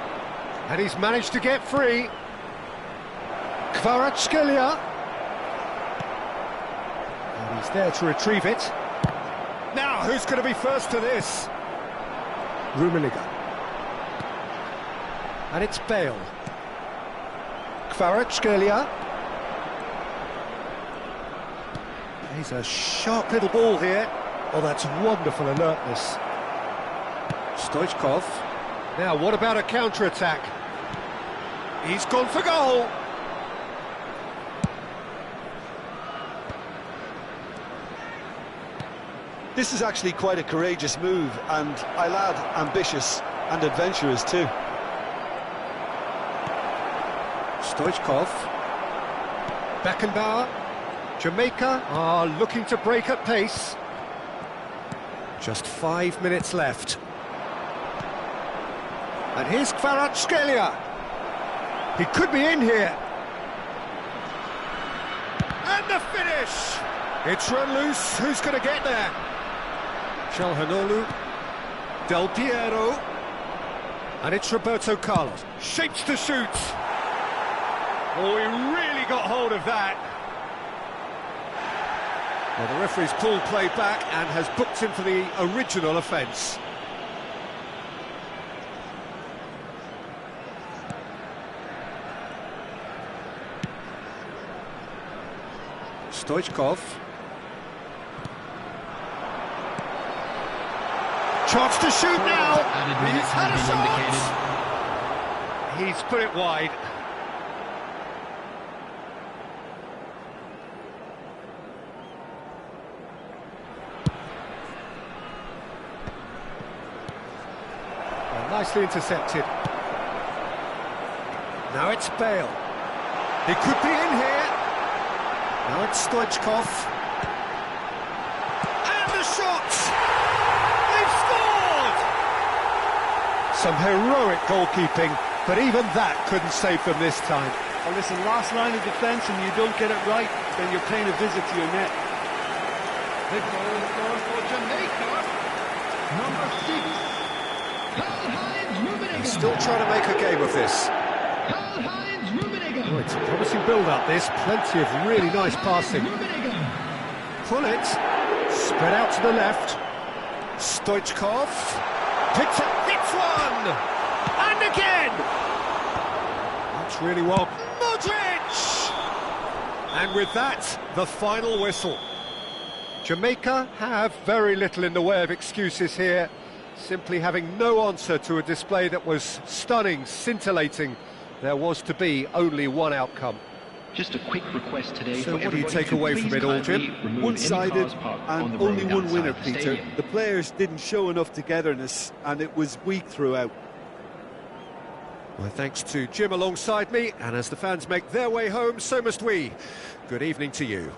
A: And he's managed to get free. Kvaratskhelia. And he's there to retrieve it. Now, who's going to be first to this? Rummenigge. And it's Bale. Kvaratskhelia. He's a sharp little ball here. Oh, that's wonderful alertness. Stoichkov. Now, what about a counter-attack? He's gone for goal.
B: This is actually quite a courageous move, and I'll add ambitious and adventurous too.
A: Stoichkov. Beckenbauer. Jamaica are looking to break at pace. Just 5 minutes left. And here's Kvaratskhelia. He could be in here. And the finish! It's run loose. Who's going to get there? Calhanoglu. Del Piero. And it's Roberto Carlos. Shapes to shoot. Oh, he really got hold of that. Well, the referee's pulled play back and has booked him for the original offence. Stoichkov. Chance to shoot now. He's had a shot. He's put it wide. Well, nicely intercepted. Now it's Bale. He could be in here. Now it's Stoichkov. And the shot! They've scored! Some heroic goalkeeping, but even that couldn't save them this time.
B: Well, listen, last line of defence and you don't get it right, then you're paying a visit to your net.
C: The goal scored for Jamaica, number 6, Karl-Heinz Rummenigge.
A: He's still trying to make a game of this.
C: Karl-Heinz Rummenigge.
A: Oh, it's a promising build-up, this. Plenty of really nice passing. Pull it. Spread out to the left. Stoichkov. Picks up, hits one! And again! That's really well. Modric! And with that, the final whistle. Jamaica have very little in the way of excuses here, simply having no answer to a display that was stunning, scintillating. There was to be only one outcome.
C: Just a quick request today.
A: So
C: for
A: what do you
C: everybody
A: take
C: to
A: away from
C: please
A: it all,
C: kindly
A: Jim?
C: remove any
B: One-sided
C: cars parked
B: and
C: on the
B: only
C: road
B: one
C: outside
B: winner,
C: the
B: Peter.
C: stadium.
B: The players didn't show enough togetherness and it was weak throughout.
A: Well, thanks to Jim alongside me, and as the fans make their way home, so must we. Good evening to you.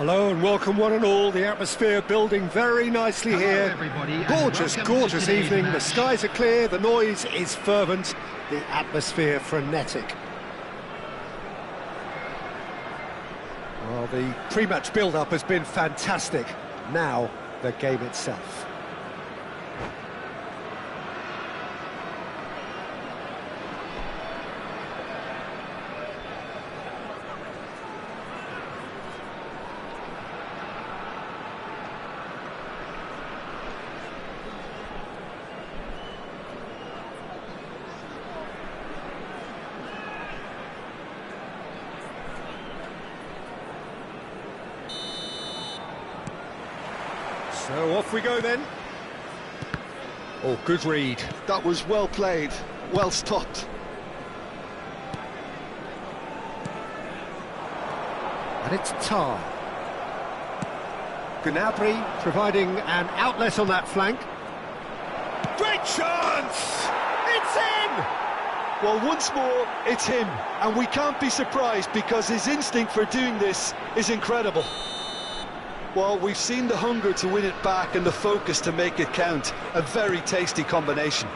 A: Hello and welcome one and all. The atmosphere building very nicely here. Gorgeous, gorgeous evening. The skies are clear, the noise is fervent, the atmosphere frenetic. Well, the pre-match build-up has been fantastic. Now, the game itself. So off we go then. Oh, good read.
B: That was well played, well stopped.
A: And it's Tar. Gnabry providing an outlet on that flank. Great chance! It's in!
B: Well, once more, it's him. And we can't be surprised because his instinct for doing this is incredible. Well, we've seen the hunger to win it back and the focus to make it count. A very tasty combination.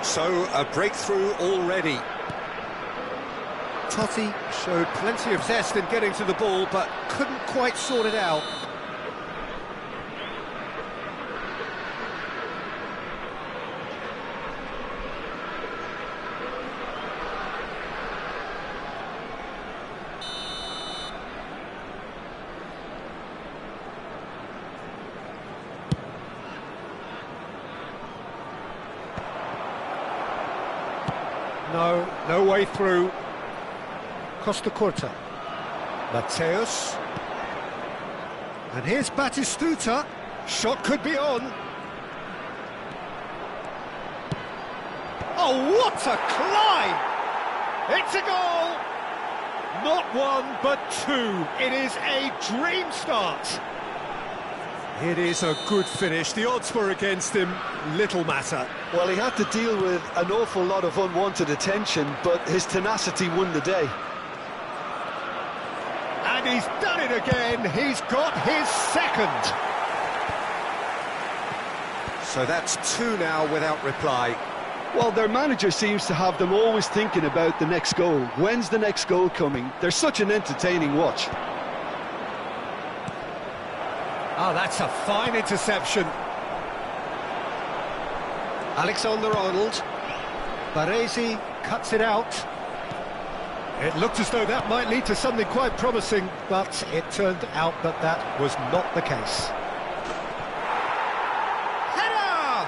A: So, a breakthrough already. Totti showed plenty of zest in getting to the ball, but couldn't quite sort it out. No way through. Costa Curta. Mateus. And here's Batistuta. Shot could be on. Oh, what a climb! It's a goal! Not one, but two. It is a dream start. It is a good finish. The odds were against him. Little matter.
B: Well, he had to deal with an awful lot of unwanted attention, but his tenacity won the day.
A: And he's done it again. He's got his second. So that's two now without reply.
B: Well, their manager seems to have them always thinking about the next goal. When's the next goal coming? They're such an entertaining watch.
A: Oh, that's a fine interception. Alexander-Arnold. Baresi cuts it out. It looked as though that might lead to something quite promising, but it turned out that that was not the case. Header!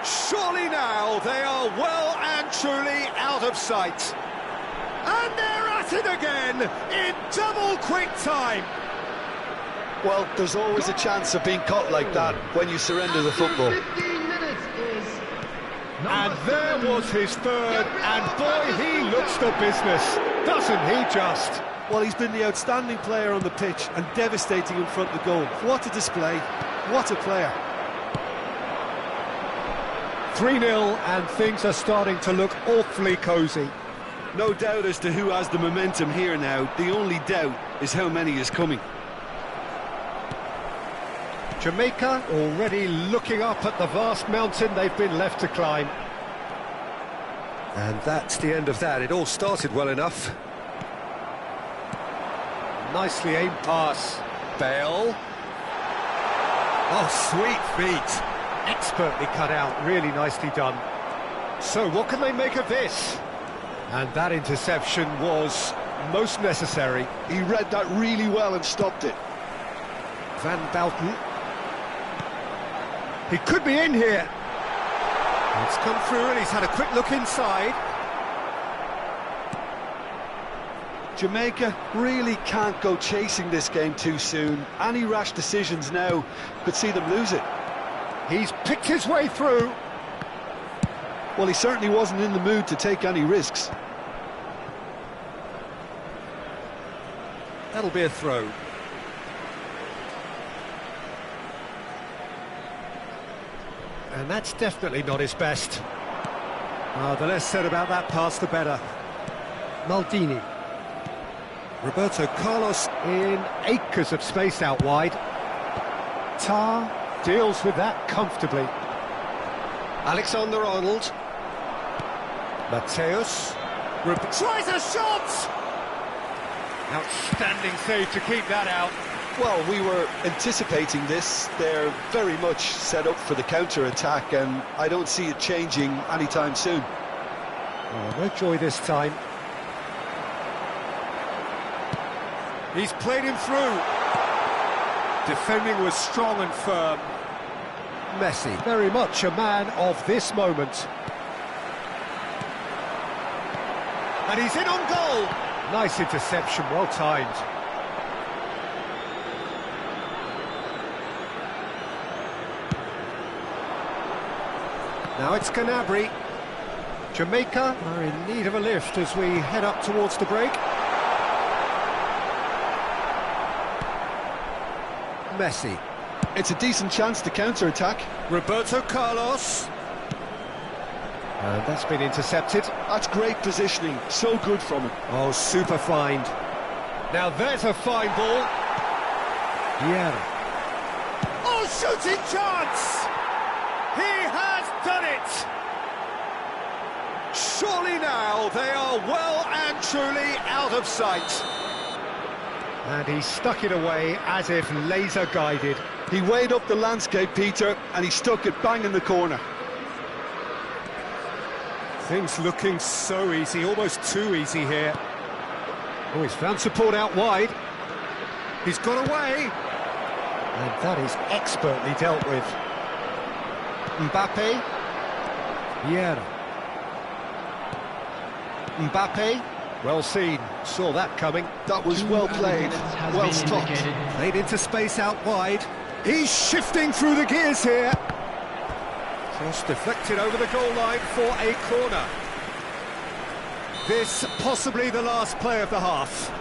A: Surely now they are well and truly out of sight. And they're at it again in double quick time.
B: Well, there's always a chance of being caught like that when you surrender the football.
C: 15 minutes is
A: And there was his third, and boy, he looks the business, doesn't he just?
B: Well, he's been the outstanding player on the pitch and devastating in front of the goal. What a display, what a player.
A: 3-0, and things are starting to look awfully cosy.
B: No doubt as to who has the momentum here now. The only doubt is how many is coming.
A: Jamaica already looking up at the vast mountain they've been left to climb. And that's the end of that. It all started well enough. Nicely aimed pass. Bale. Oh, sweet feet. Expertly cut out, really nicely done. So what can they make of this? And that interception was most necessary.
B: He read that really well and stopped it.
A: Van Bouten. He could be in here. It's come through and he's had a quick look inside.
B: Jamaica really can't go chasing this game too soon. Any rash decisions now could see them lose it.
A: He's picked his way through.
B: Well, he certainly wasn't in the mood to take any risks.
A: That'll be a throw. And that's definitely not his best. The less said about that pass, the better. Maldini. Roberto Carlos in acres of space out wide. Tar deals with that comfortably. Alexander-Arnold. Mateus. Tries a shot! Outstanding save to keep that out.
B: Well, we were anticipating this. They're very much set up for the counter-attack, and I don't see it changing anytime soon.
A: Oh, no joy this time. He's played him through. Defending was strong and firm. Messi, very much a man of this moment. And he's in on goal. Nice interception, well timed. Now it's Gnabry. Jamaica are in need of a lift as we head up towards the break. Messi.
B: It's a decent chance to counter-attack.
A: Roberto Carlos. And that's been intercepted.
B: That's great positioning, so good from him.
A: Oh, super find. Now there's a fine ball. Yeah. Oh, shooting chance! He has done it! Surely now they are well and truly out of sight. And he stuck it away as if laser-guided.
B: He weighed up the landscape, Peter, and he stuck it bang in the corner.
A: Things looking so easy, almost too easy here. Oh, he's found support out wide. He's got away. And that is expertly dealt with. Mbappe. Vieira. Mbappe. Well seen. Saw that coming.
B: That was well played. Well stopped.
A: Played into space out wide. He's shifting through the gears here. Cross deflected over the goal line for a corner. This possibly the last play of the half.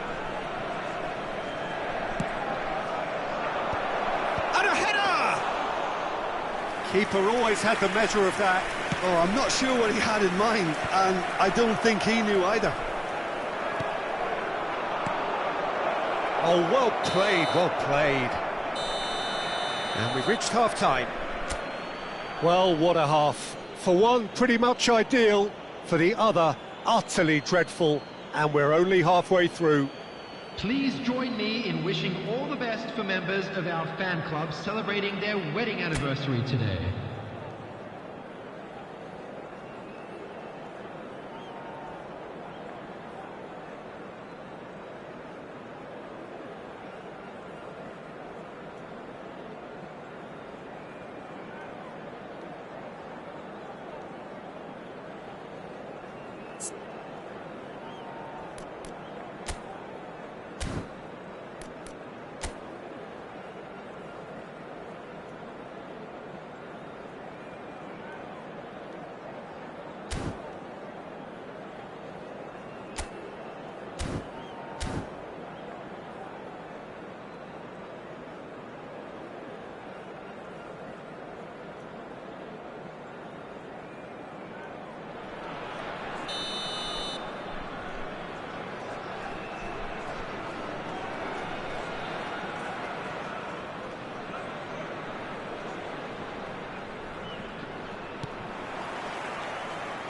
A: And a header! Keeper always had the measure of that.
B: Oh, I'm not sure what he had in mind, and I don't think he knew either.
A: Oh, well played, well played. And we've reached half-time. Well, what a half. For one, pretty much ideal. For the other, utterly dreadful. And we're only halfway through.
C: Please join me in wishing all the best for members of our fan club celebrating their wedding anniversary today.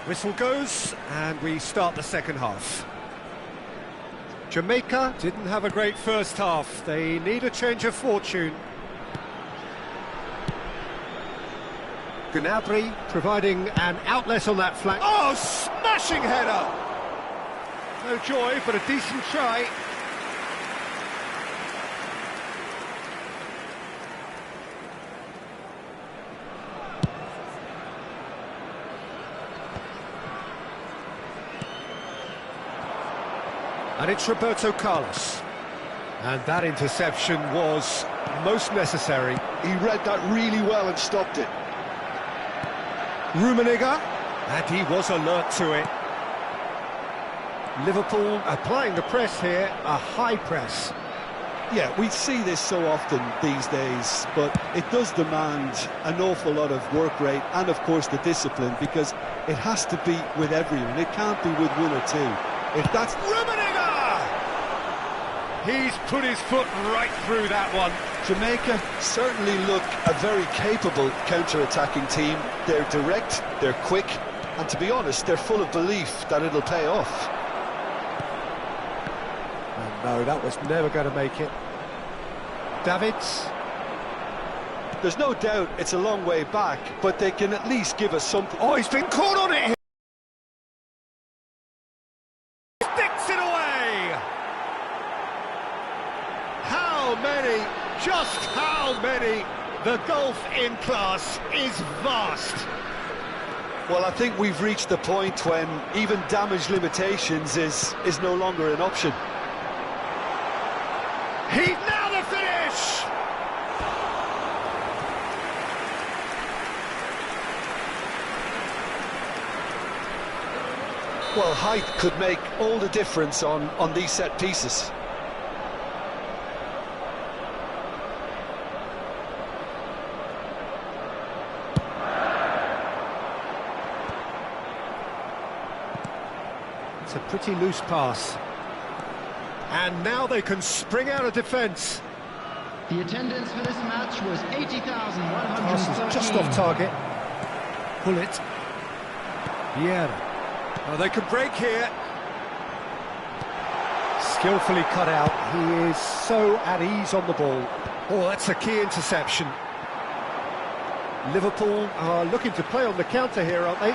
A: Whistle goes, and we start the second half. Jamaica didn't have a great first half. They need a change of fortune. Gnabry providing an outlet on that flank. Oh, smashing header! No joy, but a decent try. And it's Roberto Carlos. And that interception was most necessary.
B: He read that really well and stopped it.
A: Rummenigge, and he was alert to it. Liverpool applying the press here, a high press.
B: Yeah, we see this so often these days, but it does demand an awful lot of work rate and, of course, the discipline, because it has to be with everyone. It can't be with one or two. If that's...
A: Rummenigge! He's put his foot right through that one.
B: Jamaica certainly look a very capable counter-attacking team. They're direct, they're quick, and to be honest, they're full of belief that it'll pay off.
A: Oh, no, that was never going to make it. Davids.
B: There's no doubt it's a long way back, but they can at least give us something.
A: Oh, he's been caught on it here. Sticks it away. How many? Just how many? The gulf in class is vast.
B: Well, I think we've reached the point when even damage limitations is no longer an option.
A: He's now the finish!
B: Well, height could make all the difference on these set pieces.
A: It's a pretty loose pass. And now they can spring out of defence.
C: The attendance for this match was 80,113.
A: Pass is just off target. Pull it. Vieira. Oh, they could break here. Skillfully cut out. He is so at ease on the ball. Oh, that's a key interception. Liverpool are looking to play on the counter here, aren't they?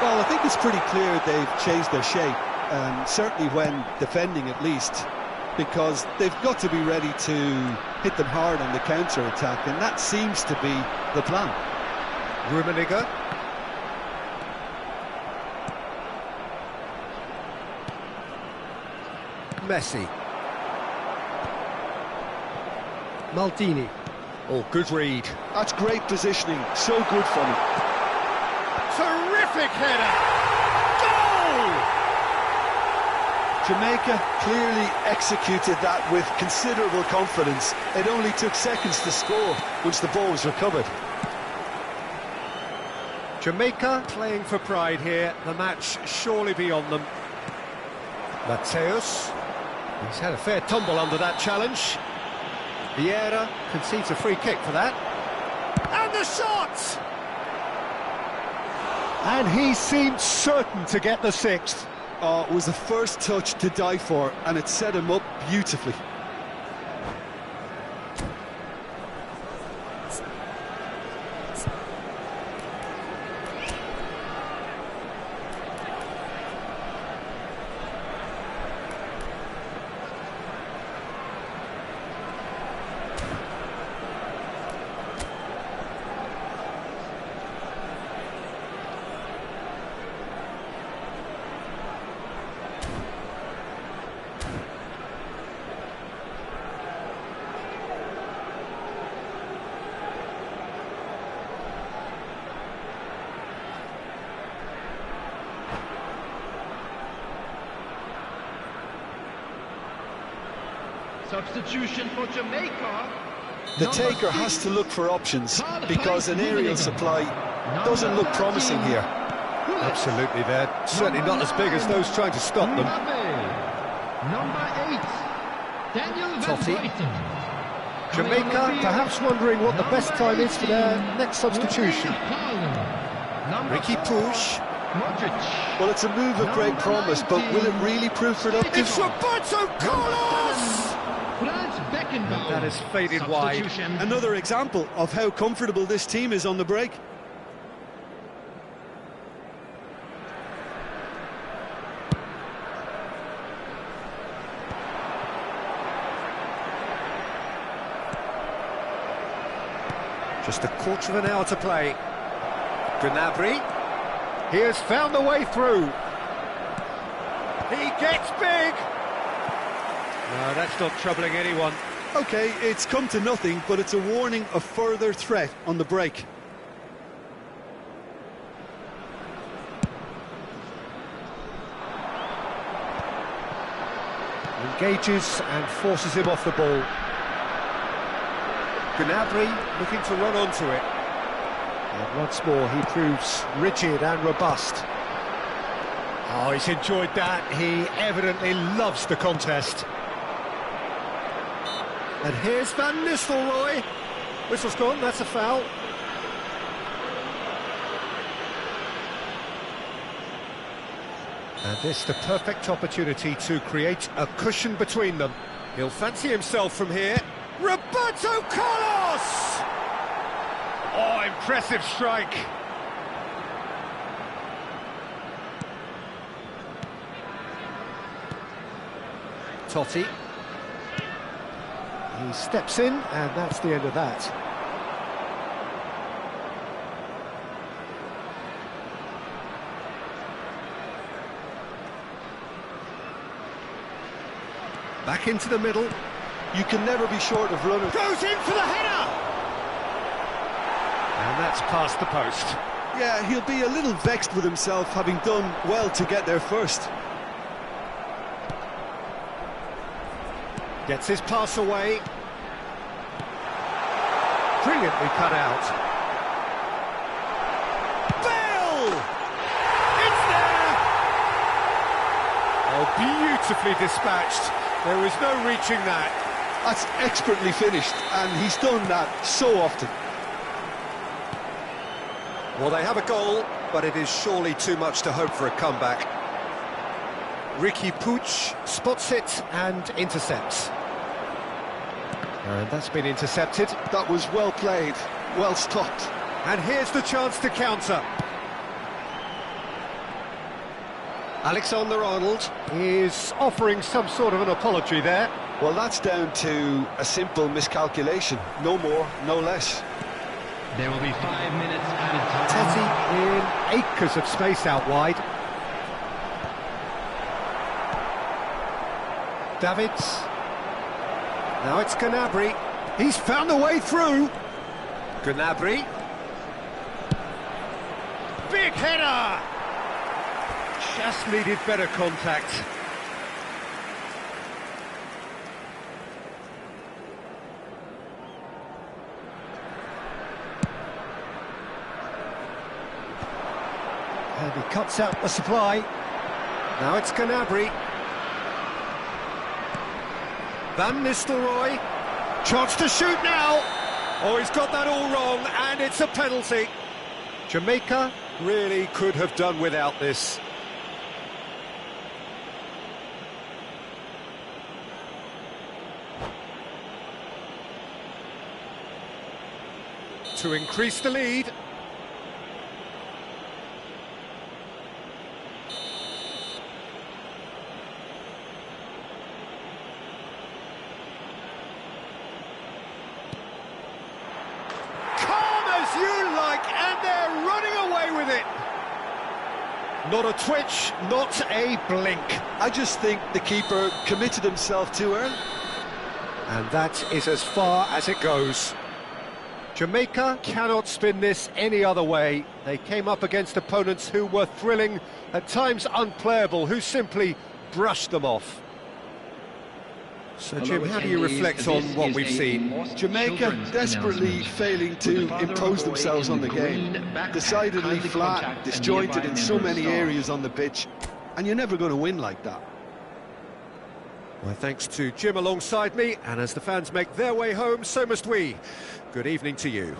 B: Well, I think it's pretty clear they've changed their shape, certainly when defending at least, because they've got to be ready to hit them hard on the counter-attack, and that seems to be the plan.
A: Rummenigge. Messi. Maldini. Oh, good read.
B: That's great positioning, so good from him.
A: Terrific header! Goal!
B: Jamaica clearly executed that with considerable confidence. It only took seconds to score once the ball was recovered.
A: Jamaica playing for pride here. The match surely beyond them. Mateus. He's had a fair tumble under that challenge. Vieira concedes a free kick for that. And the shot! And he seemed certain to get the sixth.
B: Oh, it was the first touch to die for, and it set him up beautifully.
C: Substitution for Jamaica.
B: The taker has to look for options because an aerial supply doesn't look promising here.
A: Absolutely, they're certainly not as big as those trying to stop them.
C: Number 8, Daniel
A: Totti. Jamaica perhaps wondering what the best time is for their next substitution. Ricky Puig.
C: Modric.
B: Well, it's a move of great promise, but will it really prove productive?
A: It's Roberto Carlos!
C: That
A: has faded wide.
B: Another example of how comfortable this team is on the break.
A: Just a quarter of an hour to play. Gnabry. He has found the way through. He gets big. No, that's not troubling anyone.
B: Okay, it's come to nothing, but it's a warning of further threat on the break.
A: Engages and forces him off the ball. Gnabry looking to run onto it. And once more he proves rigid and robust. Oh, he's enjoyed that. He evidently loves the contest. And here's Van Nistelrooy. Whistle's gone, that's a foul. And this the perfect opportunity to create a cushion between them. He'll fancy himself from here. Roberto Carlos! Oh, impressive strike. Totti. He steps in, and that's the end of that. Back into the middle.
B: You can never be short of runners.
A: Goes in for the header! And that's past the post.
B: Yeah, he'll be a little vexed with himself, having done well to get there first.
A: Gets his pass away. Brilliantly cut out. Bale! It's there! Oh, beautifully dispatched. There was no reaching that.
B: That's expertly finished, and he's done that so often.
A: Well, they have a goal, but it is surely too much to hope for a comeback. Ricky Puig spots it and intercepts. And that's been intercepted.
B: That was well played, well stopped.
A: And here's the chance to counter. Alexander-Arnold is offering some sort of an apology there.
B: Well, that's down to a simple miscalculation. No more, no less.
C: There will be 5 minutes added time.
A: Teti in acres of space out wide. Davids. Now it's Gnabry. He's found a way through. Gnabry. Big header! Just needed better contact. And he cuts out the supply. Now it's Gnabry. Van Nistelrooy. Chance to shoot now. Oh, he's got that all wrong, and it's a penalty. Jamaica really could have done without this. To increase the lead. And they're running away with it. Not a twitch, not a blink.
B: I just think the keeper committed himself too early.
A: And that is as far as it goes. Jamaica cannot spin this any other way. They came up against opponents who were thrilling, at times unplayable, who simply brushed them off. So, Jim, how do you reflect on what we've seen?
B: Jamaica desperately failing to impose themselves on the game. Decidedly flat, disjointed in so many areas on the pitch. And you're never going to win like that.
A: Well, thanks to Jim alongside me, and as the fans make their way home, so must we. Good evening to you.